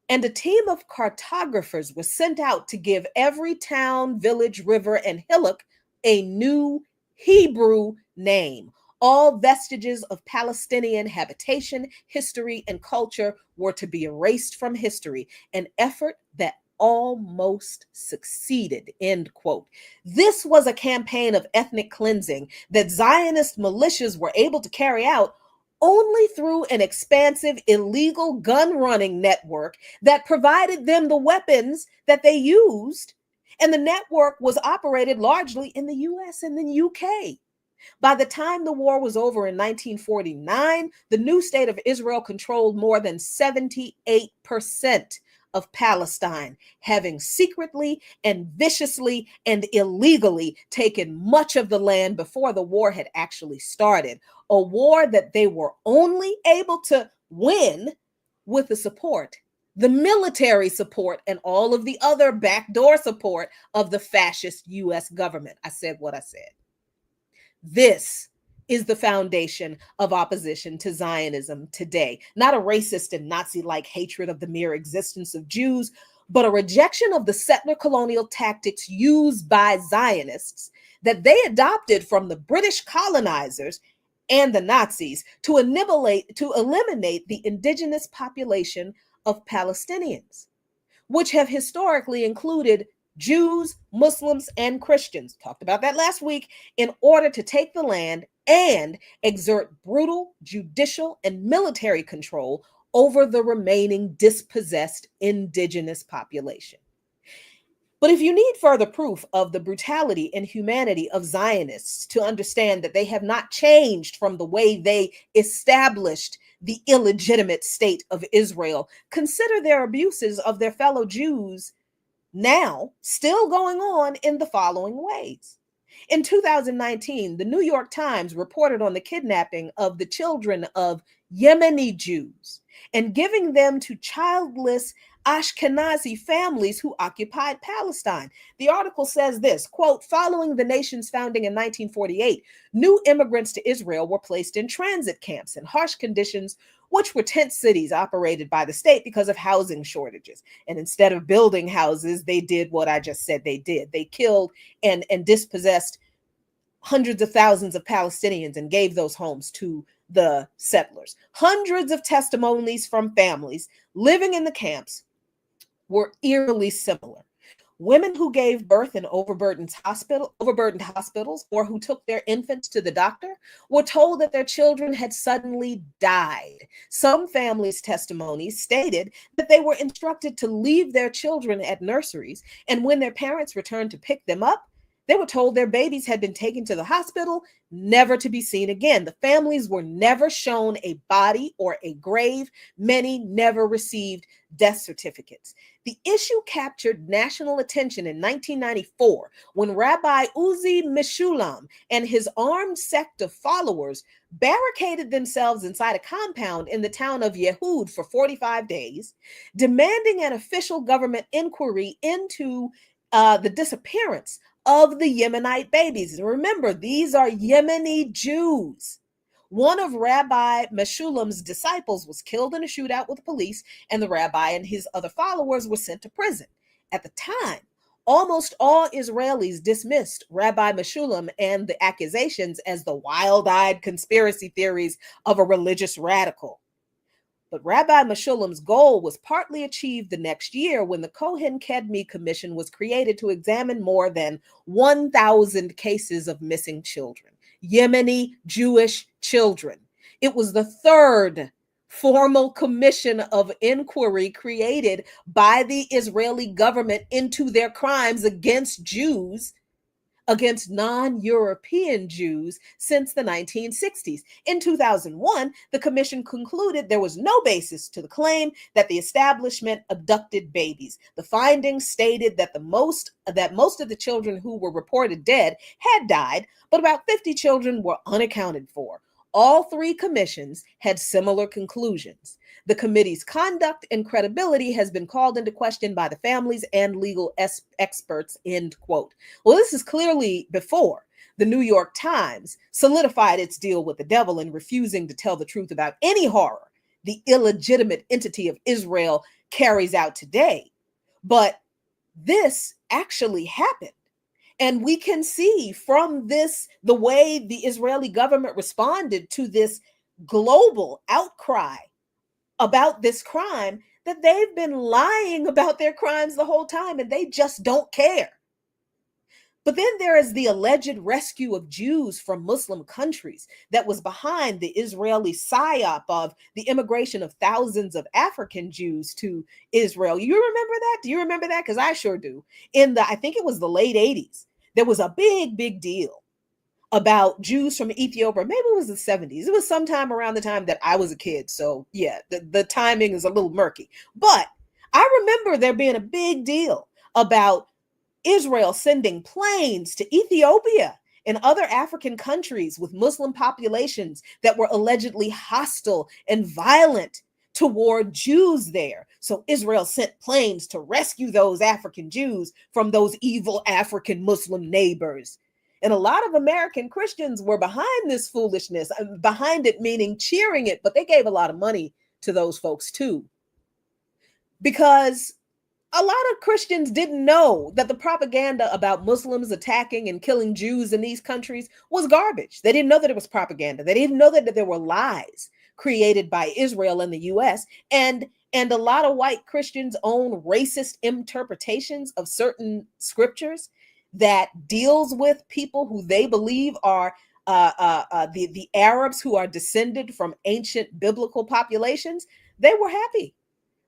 And a team of cartographers was sent out to give every town, village, river, and hillock a new Hebrew name. All vestiges of Palestinian habitation, history, and culture were to be erased from history, an effort that almost succeeded, end quote. This was a campaign of ethnic cleansing that Zionist militias were able to carry out only through an expansive illegal gun running network that provided them the weapons that they used. And the network was operated largely in the US and the UK. By the time the war was over in 1949, the new state of Israel controlled more than 78% of Palestine, having secretly and viciously and illegally taken much of the land before the war had actually started, a war that they were only able to win with the support, the military support, and all of the other backdoor support of the fascist US government. I said what I said. This is the foundation of opposition to Zionism today. Not a racist and Nazi-like hatred of the mere existence of Jews, but a rejection of the settler colonial tactics used by Zionists that they adopted from the British colonizers and the Nazis to eliminate the indigenous population of Palestinians, which have historically included Jews, Muslims, and Christians, talked about that last week, in order to take the land and exert brutal judicial and military control over the remaining dispossessed indigenous population. But if you need further proof of the brutality and humanity of Zionists to understand that they have not changed from the way they established the illegitimate state of Israel, consider their abuses of their fellow Jews now still going on in the following ways. In 2019, the New York Times reported on the kidnapping of the children of Yemeni Jews and giving them to childless Ashkenazi families who occupied Palestine. The article says this, quote, following the nation's founding in 1948, new immigrants to Israel were placed in transit camps in harsh conditions, which were tent cities operated by the state because of housing shortages. And instead of building houses, they did what I just said they did. They killed and dispossessed hundreds of thousands of Palestinians and gave those homes to the settlers. Hundreds of testimonies from families living in the camps were eerily similar. Women who gave birth in overburdened hospitals or who took their infants to the doctor were told that their children had suddenly died. Some families' testimonies stated that they were instructed to leave their children at nurseries, and when their parents returned to pick them up, they were told their babies had been taken to the hospital, never to be seen again. The families were never shown a body or a grave. Many never received death certificates. The issue captured national attention in 1994 when Rabbi Uzi Meshulam and his armed sect of followers barricaded themselves inside a compound in the town of Yehud for 45 days, demanding an official government inquiry into the disappearance of the Yemenite babies. And remember, these are Yemeni Jews. One of Rabbi Meshulam's disciples was killed in a shootout with the police, and the rabbi and his other followers were sent to prison. At the time, almost all Israelis dismissed Rabbi Meshulam and the accusations as the wild-eyed conspiracy theories of a religious radical. But Rabbi Meshulam's goal was partly achieved the next year when the Cohen-Kedmi Commission was created to examine more than 1,000 cases of missing children, Yemeni Jewish children. It was the third formal commission of inquiry created by the Israeli government into their crimes against Jews, against non-European Jews since the 1960s. In 2001, the commission concluded there was no basis to the claim that the establishment abducted babies. The findings stated that most of the children who were reported dead had died, but about 50 children were unaccounted for. All three commissions had similar conclusions. The committee's conduct and credibility has been called into question by the families and legal experts, end quote. Well, this is clearly before the New York Times solidified its deal with the devil in refusing to tell the truth about any horror the illegitimate entity of Israel carries out today. But this actually happened. And we can see from this, the way the Israeli government responded to this global outcry about this crime, that they've been lying about their crimes the whole time and they just don't care. But then there is the alleged rescue of Jews from Muslim countries that was behind the Israeli psyop of the immigration of thousands of African Jews to Israel. You remember that? Do you remember that? Because I sure do. I think it was the late 80s. There was a big deal about Jews from Ethiopia. Maybe it was the 70s. It was sometime around the time that I was a kid. So yeah, the timing is a little murky. But I remember there being a big deal about Israel sending planes to Ethiopia and other African countries with Muslim populations that were allegedly hostile and violent toward Jews there. So Israel sent planes to rescue those African Jews from those evil African Muslim neighbors. And a lot of American Christians were behind this foolishness, behind it meaning cheering it, but they gave a lot of money to those folks too. Because a lot of Christians didn't know that the propaganda about Muslims attacking and killing Jews in these countries was garbage. They didn't know that it was propaganda. They didn't know that there were lies created by Israel and the US. And a lot of white Christians own racist interpretations of certain scriptures that deals with people who they believe are the Arabs who are descended from ancient biblical populations. They were happy.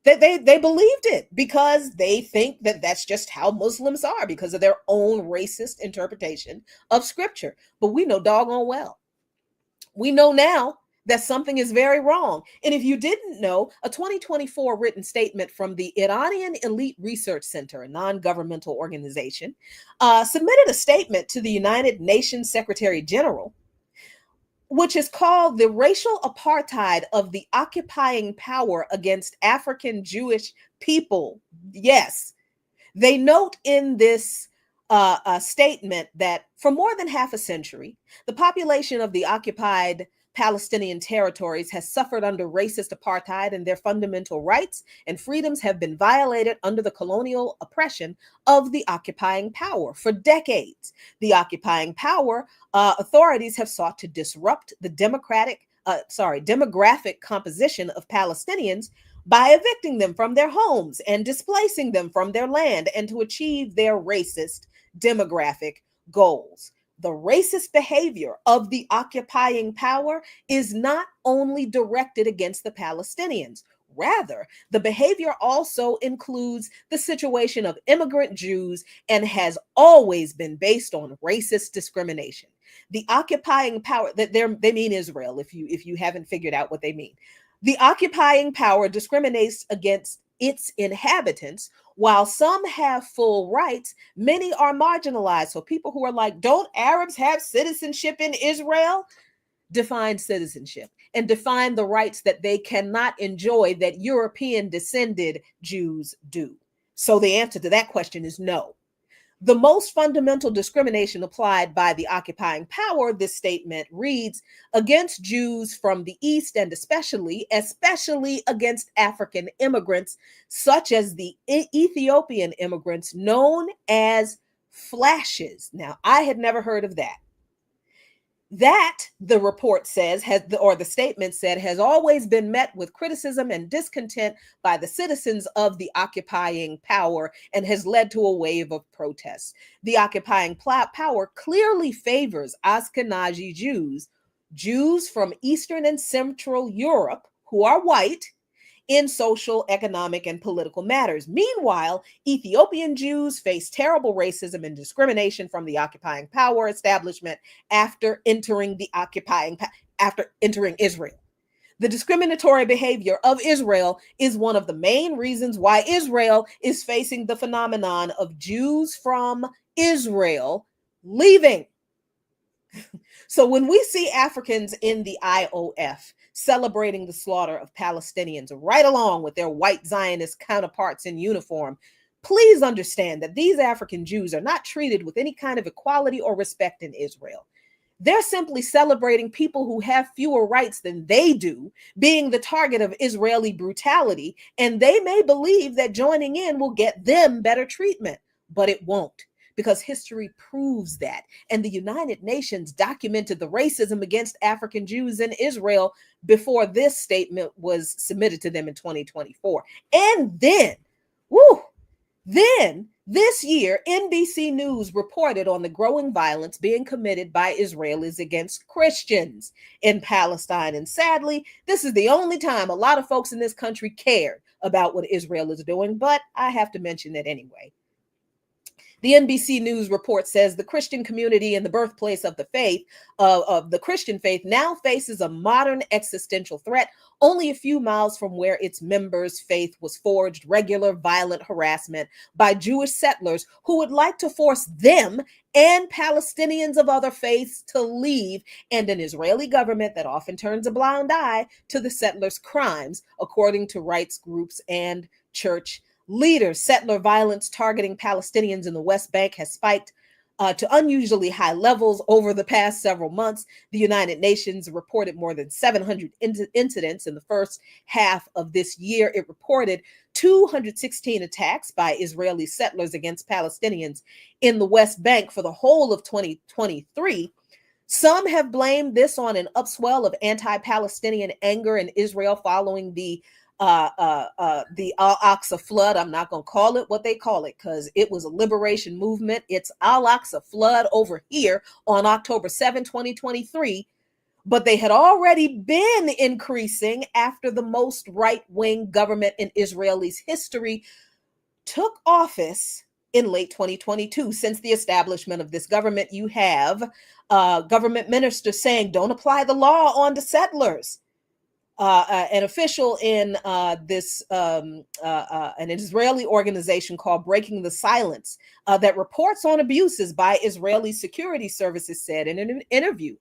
They believed it because they think that that's just how Muslims are because of their own racist interpretation of scripture. But we know doggone well. We know now that something is very wrong. And if you didn't know, a 2024 written statement from the Iranian Elite Research Center, a non-governmental organization, submitted a statement to the United Nations Secretary General, which is called the racial apartheid of the occupying power against African Jewish people. Yes, they note in this statement that for more than half a century, the population of the occupied Palestinian territories has suffered under racist apartheid, and their fundamental rights and freedoms have been violated under the colonial oppression of the occupying power. For decades, the occupying power authorities have sought to disrupt the demographic composition of Palestinians by evicting them from their homes and displacing them from their land, and to achieve their racist demographic goals. The racist behavior of the occupying power is not only directed against the Palestinians. Rather, the behavior also includes the situation of immigrant Jews and has always been based on racist discrimination. The occupying power, they mean Israel, if you haven't figured out what they mean. The occupying power discriminates against its inhabitants. While some have full rights, many are marginalized. So people who are like, don't Arabs have citizenship in Israel? Define citizenship and define the rights that they cannot enjoy that European descended Jews do. So the answer to that question is no. The most fundamental discrimination applied by the occupying power, this statement reads, against Jews from the East, and especially against African immigrants, such as the Ethiopian immigrants known as flashes. Now, I had never heard of that. That, the report says, the statement said, has always been met with criticism and discontent by the citizens of the occupying power and has led to a wave of protests. The occupying power clearly favors Ashkenazi Jews from Eastern and Central Europe who are white in social, economic, and political matters. Meanwhile, Ethiopian Jews face terrible racism and discrimination from the occupying power establishment after entering Israel. The discriminatory behavior of Israel is one of the main reasons why Israel is facing the phenomenon of Jews from Israel leaving. So when we see Africans in the IOF celebrating the slaughter of Palestinians right along with their white Zionist counterparts in uniform, please understand that these African Jews are not treated with any kind of equality or respect in Israel. They're simply celebrating people who have fewer rights than they do, being the target of Israeli brutality, and they may believe that joining in will get them better treatment, but it won't, because history proves that. And the United Nations documented the racism against African Jews in Israel before this statement was submitted to them in 2024. And then this year, NBC News reported on the growing violence being committed by Israelis against Christians in Palestine. And sadly, this is the only time a lot of folks in this country cared about what Israel is doing, but I have to mention it anyway. The NBC News report says the Christian community and the birthplace of the faith, of the Christian faith, now faces a modern existential threat only a few miles from where its members' faith was forged. Regular violent harassment by Jewish settlers who would like to force them and Palestinians of other faiths to leave, and an Israeli government that often turns a blind eye to the settlers' crimes, according to rights groups and church leaders. Settler violence targeting Palestinians in the West Bank has spiked to unusually high levels over the past several months. The United Nations reported more than 700 incidents in the first half of this year. It reported 216 attacks by Israeli settlers against Palestinians in the West Bank for the whole of 2023. Some have blamed this on an upswell of anti-Palestinian anger in Israel following the Al-Aqsa flood. I'm not going to call it what they call it because it was a liberation movement. It's Al-Aqsa flood over here on October 7, 2023. But they had already been increasing after the most right-wing government in Israel's history took office in late 2022. Since the establishment of this government, you have government ministers saying, don't apply the law on the settlers. An official in an Israeli organization called Breaking the Silence that reports on abuses by Israeli security services said in an interview.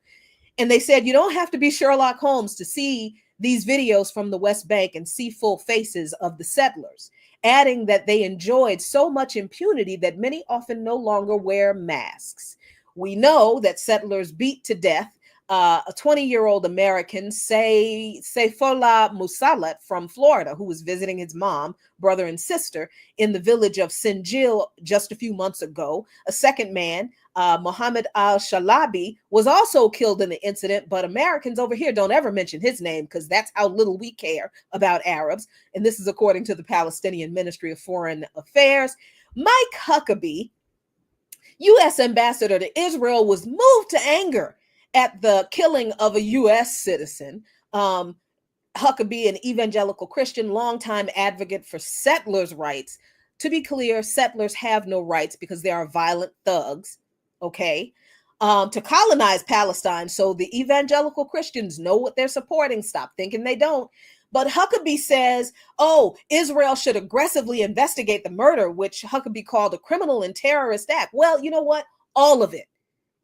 And they said, you don't have to be Sherlock Holmes to see these videos from the West Bank and see full faces of the settlers, adding that they enjoyed so much impunity that many often no longer wear masks. We know that settlers beat to death a 20-year-old American, Seyfola Musalat from Florida, who was visiting his mom, brother, and sister in the village of Sinjil just a few months ago. A second man, Mohammed al-Shalabi, was also killed in the incident, but Americans over here don't ever mention his name because that's how little we care about Arabs. And this is according to the Palestinian Ministry of Foreign Affairs. Mike Huckabee, U.S. ambassador to Israel, was moved to anger at the killing of a U.S. citizen. Huckabee, an evangelical Christian, longtime advocate for settlers' rights. To be clear, settlers have no rights because they are violent thugs, okay? To colonize Palestine, so the evangelical Christians know what they're supporting. Stop thinking they don't. But Huckabee says, oh, Israel should aggressively investigate the murder, which Huckabee called a criminal and terrorist act. Well, you know what? All of it,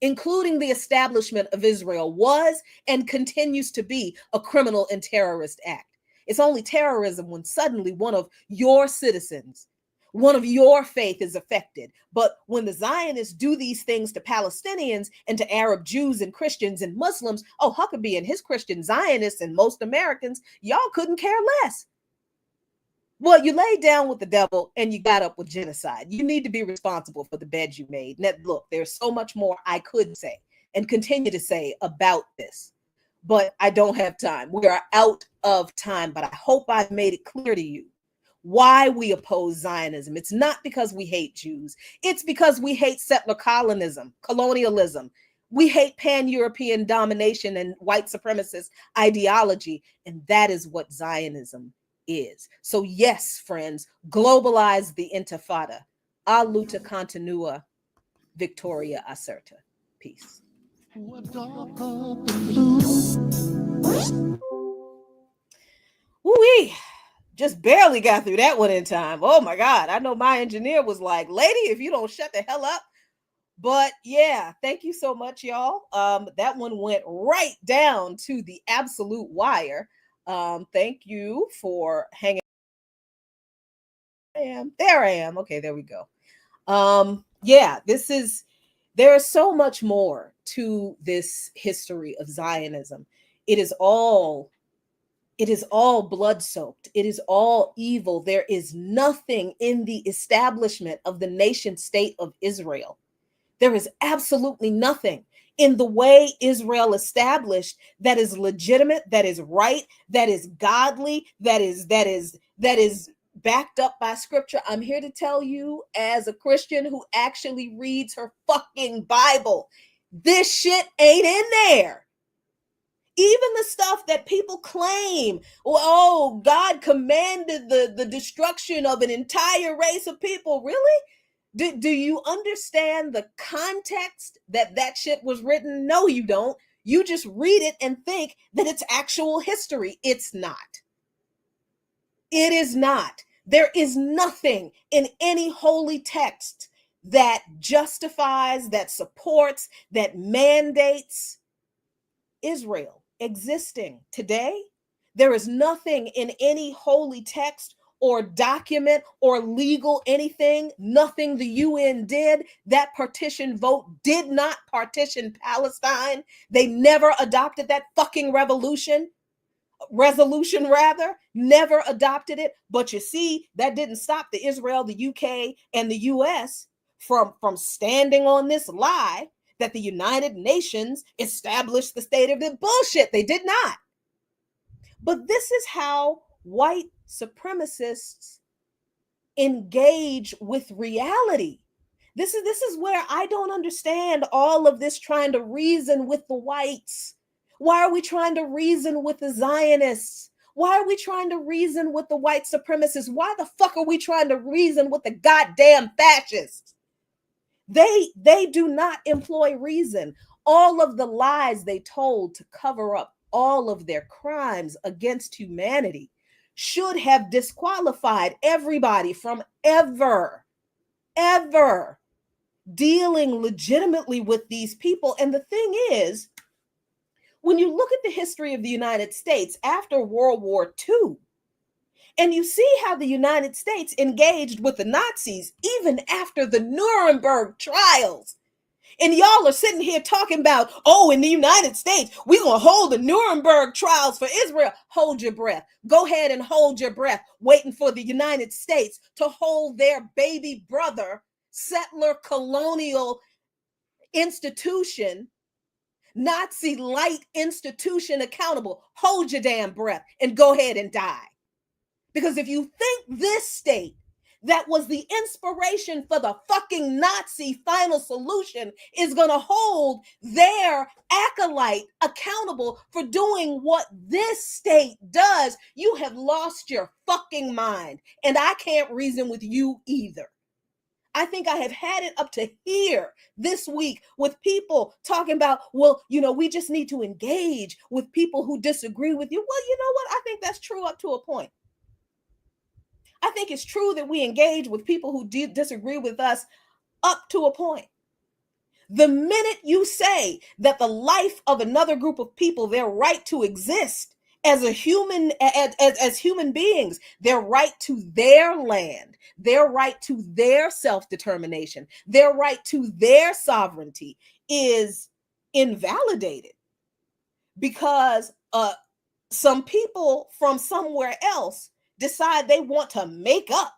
including the establishment of Israel, was and continues to be a criminal and terrorist act. It's only terrorism when suddenly one of your citizens, one of your faith is affected. But when the Zionists do these things to Palestinians and to Arab Jews and Christians and Muslims, oh, Huckabee and his Christian Zionists and most Americans, y'all couldn't care less. Well, you laid down with the devil and you got up with genocide. You need to be responsible for the bed you made. Now, look, there's so much more I could say. and continue to say about this, but I don't have time. We are out of time, but I hope I've made it clear to you why we oppose Zionism. It's not because we hate Jews. It's because we hate settler colonialism. We hate pan-European domination and white supremacist ideology, and that is what Zionism is. So yes, friends, globalize the intifada. A luta continua, Victoria Acerta. Peace. Woo-wee. Just barely got through that one in time. Oh my God. I know my engineer was like, lady, if you don't shut the hell up. But yeah, thank you so much, y'all. That one went right down to the absolute wire. Thank you for hanging. There I am. Okay, there we go. Yeah, there is so much more to this history of Zionism. It is all blood-soaked. It is all evil. There is nothing in the establishment of the nation state of Israel. There is absolutely nothing in the way Israel established that is legitimate, that is right, that is godly, that is backed up by scripture. I'm here to tell you, as a Christian who actually reads her fucking Bible, this shit ain't in there. Even the stuff that people claim, oh, God commanded the destruction of an entire race of people. Really? Do you understand the context that shit was written? No, you don't. You just read it and think that it's actual history. It's not. It is not. There is nothing in any holy text that justifies, that supports, that mandates Israel existing today. There is nothing in any holy text or document or legal anything, nothing the UN did. That partition vote did not partition Palestine. They never adopted that fucking resolution rather, never adopted it. But you see, that didn't stop the Israel, the UK, and the US from standing on this lie that the United Nations established the state of the bullshit. They did not. But this is how white supremacists engage with reality. This is where I don't understand all of this trying to reason with the whites. Why are we trying to reason with the Zionists? Why are we trying to reason with the white supremacists? Why the fuck are we trying to reason with the goddamn fascists? They do not employ reason. All of the lies they told to cover up all of their crimes against humanity should have disqualified everybody from ever dealing legitimately with these people. And the thing is, when you look at the history of the United States after World War II, and you see how the United States engaged with the Nazis even after the Nuremberg trials, and y'all are sitting here talking about, oh, in the United States, we're going to hold the Nuremberg trials for Israel. Hold your breath. Go ahead and hold your breath, waiting for the United States to hold their baby brother, settler colonial institution, Nazi light institution accountable. Hold your damn breath and go ahead and die. Because if you think this state that was the inspiration for the fucking Nazi final solution is going to hold their acolyte accountable for doing what this state does, you have lost your fucking mind. And I can't reason with you either. I think I have had it up to here this week with people talking about, well, we just need to engage with people who disagree with you. Well, you know what? I think that's true up to a point. I think it's true that we engage with people who disagree with us up to a point. The minute you say that the life of another group of people, their right to exist as a human, as human beings, their right to their land, their right to their self-determination, their right to their sovereignty is invalidated because some people from somewhere else decide they want to make up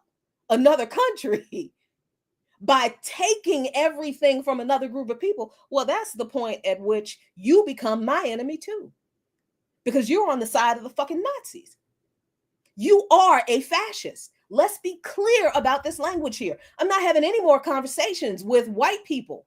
another country by taking everything from another group of people, well, that's the point at which you become my enemy too. Because you're on the side of the fucking Nazis. You are a fascist. Let's be clear about this language here. I'm not having any more conversations with white people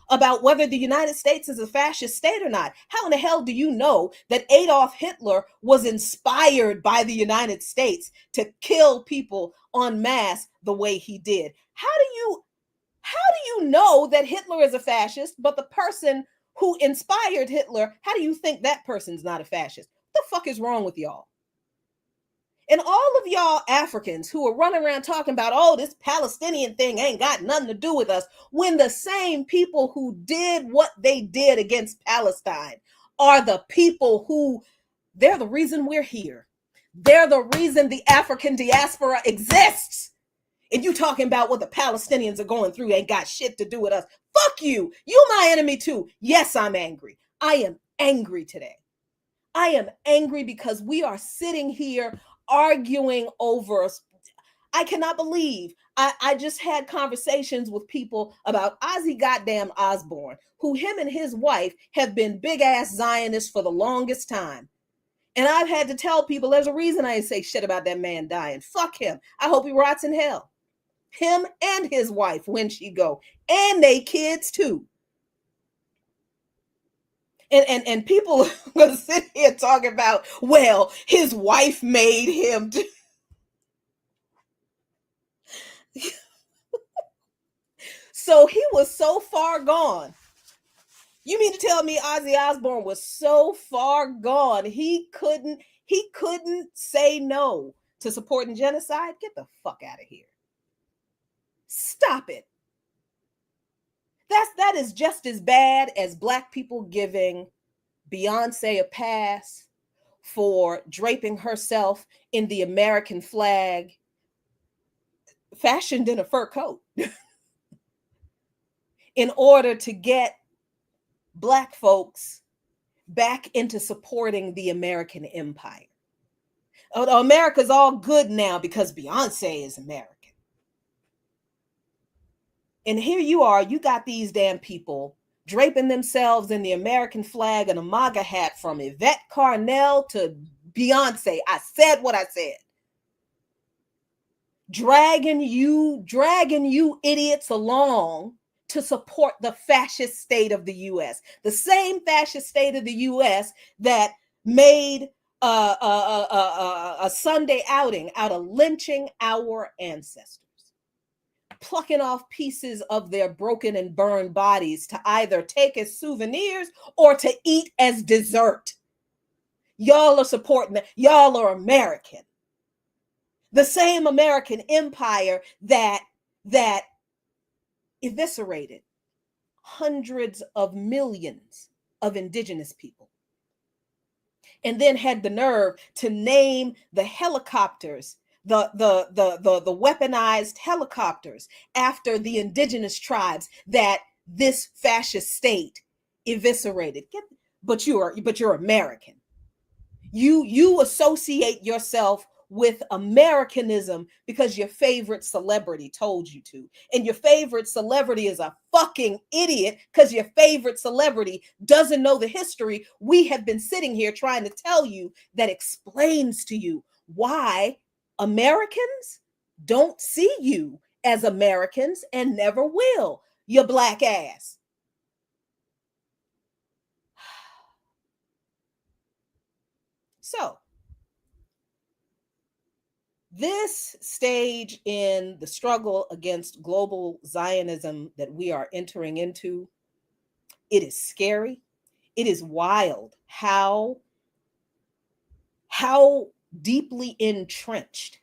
about whether the United States is a fascist state or not. How in the hell do you know that Adolf Hitler was inspired by the United States to kill people en masse the way he did? How do you know that Hitler is a fascist, but the person who inspired Hitler, how do you think that person's not a fascist? What the fuck is wrong with y'all? And all of y'all Africans who are running around talking about, oh, this Palestinian thing ain't got nothing to do with us, when the same people who did what they did against Palestine are the people who, they're the reason we're here. They're the reason the African diaspora exists. And you talking about what the Palestinians are going through ain't got shit to do with us. Fuck you. You my enemy too. Yes, I'm angry. I am angry today. I am angry because we are sitting here arguing over. I cannot believe I just had conversations with people about Ozzy goddamn Osbourne, who him and his wife have been big ass Zionists for the longest time. And I've had to tell people there's a reason I didn't say shit about that man dying. Fuck him. I hope he rots in hell. Him and his wife when she go. And they kids too. And people are going to sit here talking about, well, his wife made him do. So he was so far gone. You mean to tell me Ozzy Osbourne was so far gone he couldn't say no to supporting genocide? Get the fuck out of here. Stop it. That is just as bad as Black people giving Beyonce a pass for draping herself in the American flag, fashioned in a fur coat, in order to get Black folks back into supporting the American empire. Oh, America's all good now because Beyonce is American. And here you are, you got these damn people draping themselves in the American flag and a MAGA hat, from Yvette Carnell to Beyonce. I said what I said. Dragging you idiots along to support the fascist state of the U.S. The same fascist state of the U.S. that made a Sunday outing out of lynching our ancestors, plucking off pieces of their broken and burned bodies to either take as souvenirs or to eat as dessert. Y'all are supporting that. Y'all are American. The same American empire that eviscerated hundreds of millions of indigenous people, and then had the nerve to name the helicopters, the weaponized helicopters, after the indigenous tribes that this fascist state eviscerated. But you're American. You associate yourself with Americanism because your favorite celebrity told you to. And your favorite celebrity is a fucking idiot because your favorite celebrity doesn't know the history we have been sitting here trying to tell you, that explains to you why Americans don't see you as Americans and never will, you Black ass. So, this stage in the struggle against global Zionism that we are entering into, it is scary. It is wild how deeply entrenched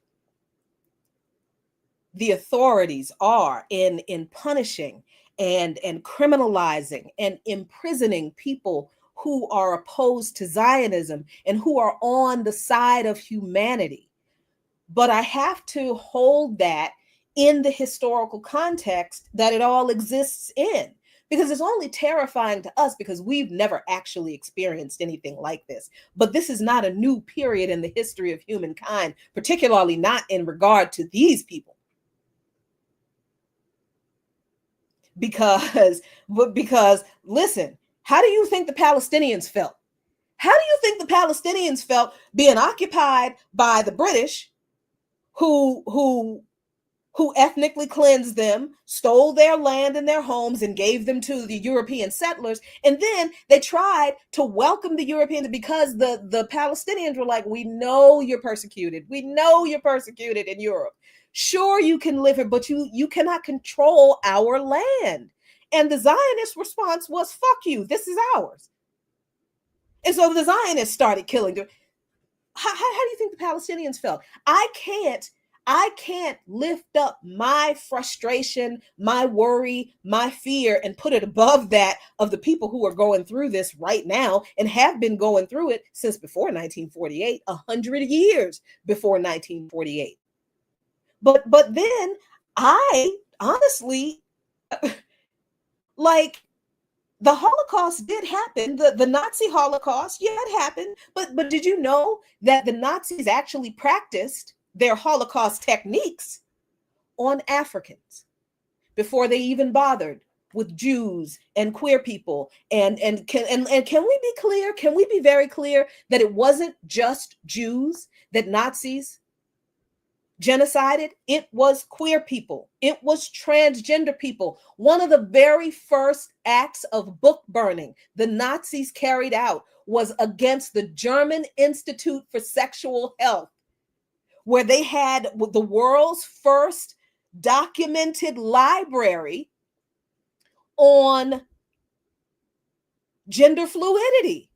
the authorities are in punishing and criminalizing and imprisoning people who are opposed to Zionism and who are on the side of humanity. But I have to hold that in the historical context that it all exists in, because it's only terrifying to us because we've never actually experienced anything like this. But this is not a new period in the history of humankind, particularly not in regard to these people. because listen, how do you think the Palestinians felt? How do you think the Palestinians felt being occupied by the British, who ethnically cleansed them, stole their land and their homes, and gave them to the European settlers? And then they tried to welcome the Europeans because the Palestinians were like, we know you're persecuted. We know you're persecuted in Europe. Sure, you can live here, but you cannot control our land. And the Zionist response was, fuck you, this is ours. And so the Zionists started killing them. How do you think the Palestinians felt? I can't lift up my frustration, my worry, my fear, and put it above that of the people who are going through this right now and have been going through it since before 1948, 100 years before 1948. But then I honestly, like, the Holocaust did happen. The Nazi Holocaust, yeah, it happened. But did you know that the Nazis actually practiced their Holocaust techniques on Africans before they even bothered with Jews and queer people? And can we be clear? Can we be very clear that it wasn't just Jews that Nazis genocided? It was queer people. It was transgender people. One of the very first acts of book burning the Nazis carried out was against the German Institute for Sexual Health, where they had the world's first documented library on gender fluidity.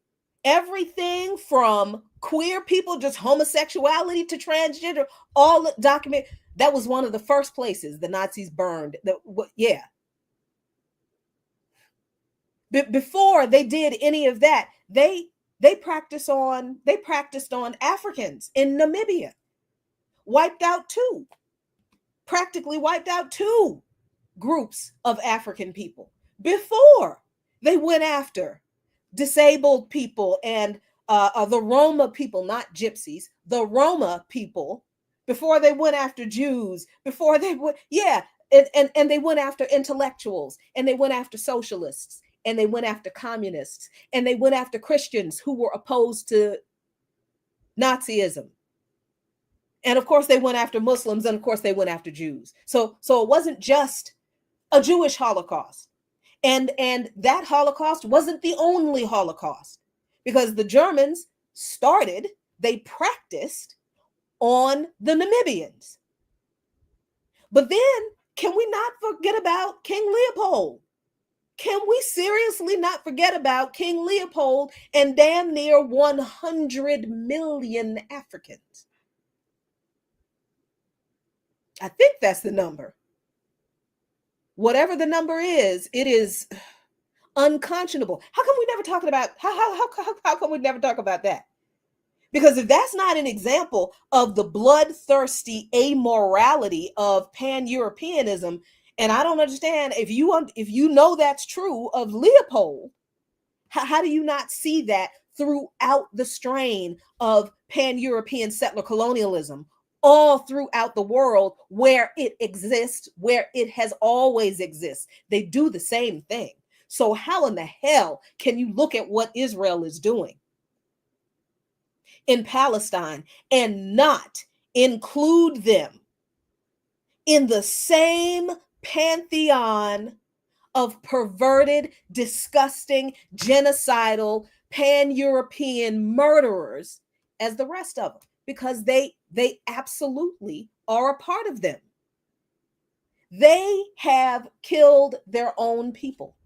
Everything from queer people, just homosexuality, to transgender, all documented. That was one of the first places the Nazis burned. Before they did any of that, they practiced on Africans in Namibia. Practically wiped out two groups of African people before they went after disabled people and the Roma people, not gypsies, the Roma people, before they went after Jews, before they went, and they went after intellectuals, and they went after socialists, and they went after communists, and they went after Christians who were opposed to Nazism. And of course, they went after Muslims, and of course, they went after Jews. So it wasn't just a Jewish Holocaust. And that Holocaust wasn't the only Holocaust, because the Germans they practiced on the Namibians. But then, can we not forget about King Leopold? Can we seriously not forget about King Leopold and damn near 100 million Africans? I think that's the number. Whatever the number is, it is unconscionable. How come we never talking about how come we never talk about that? Because if that's not an example of the bloodthirsty amorality of pan-Europeanism, and I don't understand, if you know that's true of Leopold, how do you not see that throughout the strain of pan-European settler colonialism all throughout the world where it exists, where it has always existed? They do the same thing. So how in the hell can you look at what Israel is doing in Palestine and not include them in the same pantheon of perverted, disgusting, genocidal, pan-European murderers as the rest of them? Because they absolutely are a part of them. They have killed their own people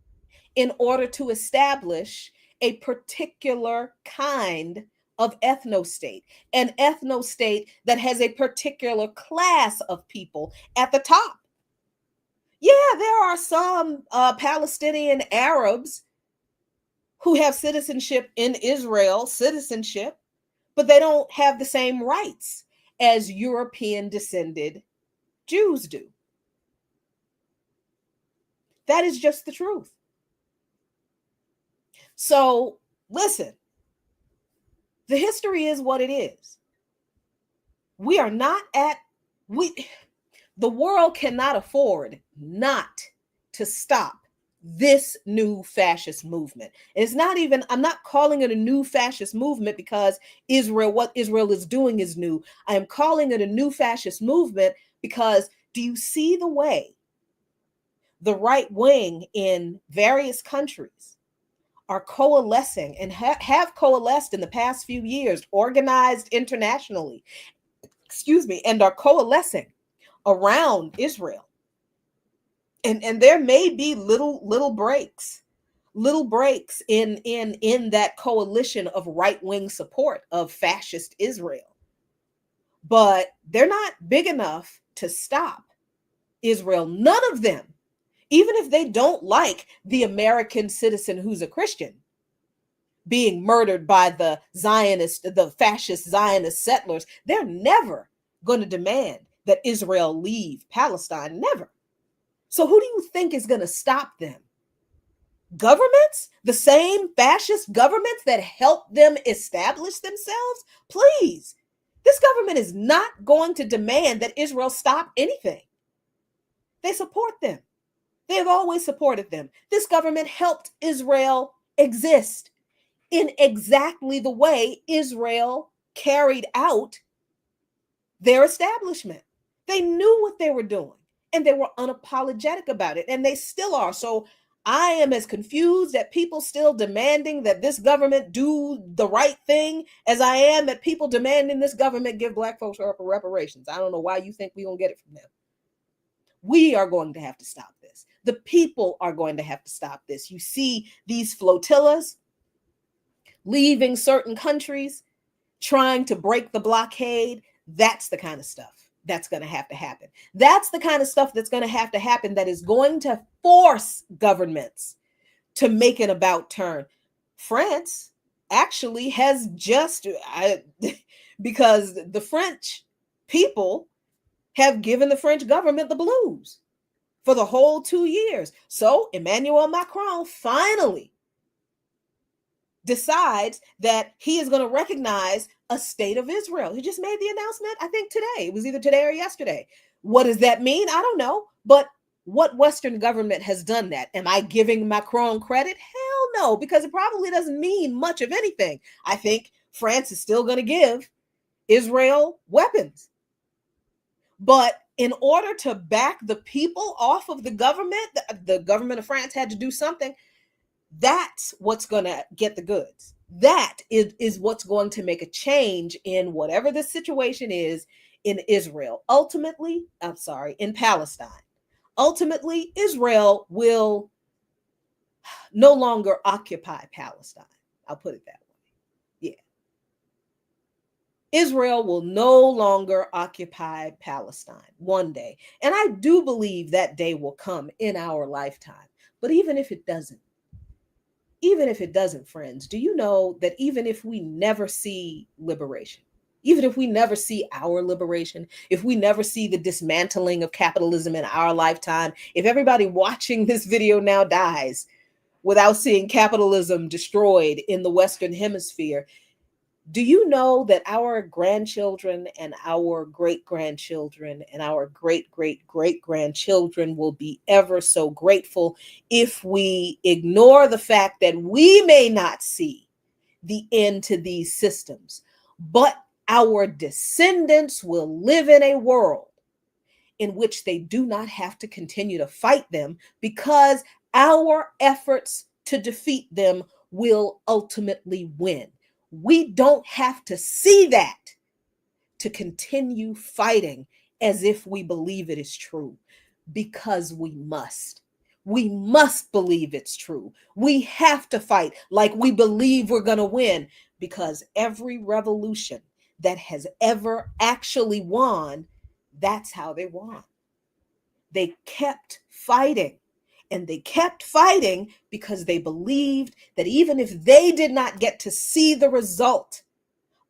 in order to establish a particular kind of ethnostate, an ethnostate that has a particular class of people at the top. Yeah, there are some Palestinian Arabs who have citizenship in Israel, but they don't have the same rights as European descended Jews do. That is just the truth. So listen, the history is what it is. The world cannot afford not to stop this new fascist movement. It's not even, I'm not calling it a new fascist movement because what Israel is doing is new. I am calling it a new fascist movement because do you see the way the right wing in various countries are coalescing and have coalesced in the past few years, organized internationally, and are coalescing around Israel? And there may be little breaks in that coalition of right-wing support of fascist Israel, but they're not big enough to stop Israel. None of them, even if they don't like the American citizen who's a Christian being murdered by the fascist Zionist settlers, they're never going to demand that Israel leave Palestine. Never. So who do you think is going to stop them? Governments? The same fascist governments that helped them establish themselves? Please. This government is not going to demand that Israel stop anything. They support them. They have always supported them. This government helped Israel exist in exactly the way Israel carried out their establishment. They knew what they were doing and they were unapologetic about it, and they still are. So I am as confused at people still demanding that this government do the right thing as I am at people demanding this government give Black folks reparations. I don't know why you think we're going to get it from them. We are going to have to stop this. The people are going to have to stop this. You see these flotillas leaving certain countries, trying to break the blockade. That's the kind of stuff that's going to have to happen. That's the kind of stuff that's going to have to happen that is going to force governments to make an about turn. France actually has because the French people have given the French government the blues for the whole 2 years. So Emmanuel Macron finally decides that he is going to recognize a state of Israel. He just made the announcement, I think today. It was either today or yesterday. What does that mean? I don't know. But what Western government has done that? Am I giving Macron credit? Hell no, because it probably doesn't mean much of anything. I think France is still going to give Israel weapons. But in order to back the people off of the government of France had to do something. That's what's going to get the goods. That is what's going to make a change in whatever the situation is in Israel. Ultimately, in Palestine. Ultimately, Israel will no longer occupy Palestine. I'll put it that way. Yeah. Israel will no longer occupy Palestine one day. And I do believe that day will come in our lifetime. But even if it doesn't, friends, do you know that even if we never see liberation, even if we never see our liberation, if we never see the dismantling of capitalism in our lifetime, if everybody watching this video now dies without seeing capitalism destroyed in the Western Hemisphere, do you know that our grandchildren and our great-grandchildren and our great-great-great-grandchildren will be ever so grateful if we ignore the fact that we may not see the end to these systems, but our descendants will live in a world in which they do not have to continue to fight them because our efforts to defeat them will ultimately win. We don't have to see that to continue fighting as if we believe it is true, because we must. We must believe it's true. We have to fight like we believe we're going to win, because every revolution that has ever actually won, that's how they won. They kept fighting. And they kept fighting because they believed that even if they did not get to see the result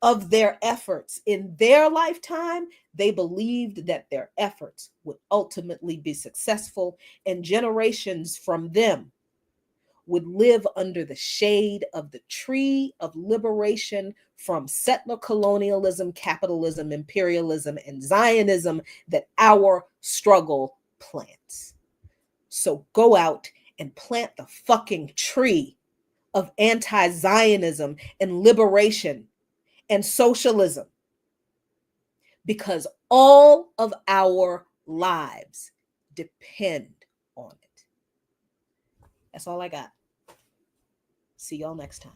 of their efforts in their lifetime, they believed that their efforts would ultimately be successful, and generations from them would live under the shade of the tree of liberation from settler colonialism, capitalism, imperialism, and Zionism that our struggle plants. So go out and plant the fucking tree of anti-Zionism and liberation and socialism, because all of our lives depend on it. That's all I got. See y'all next time.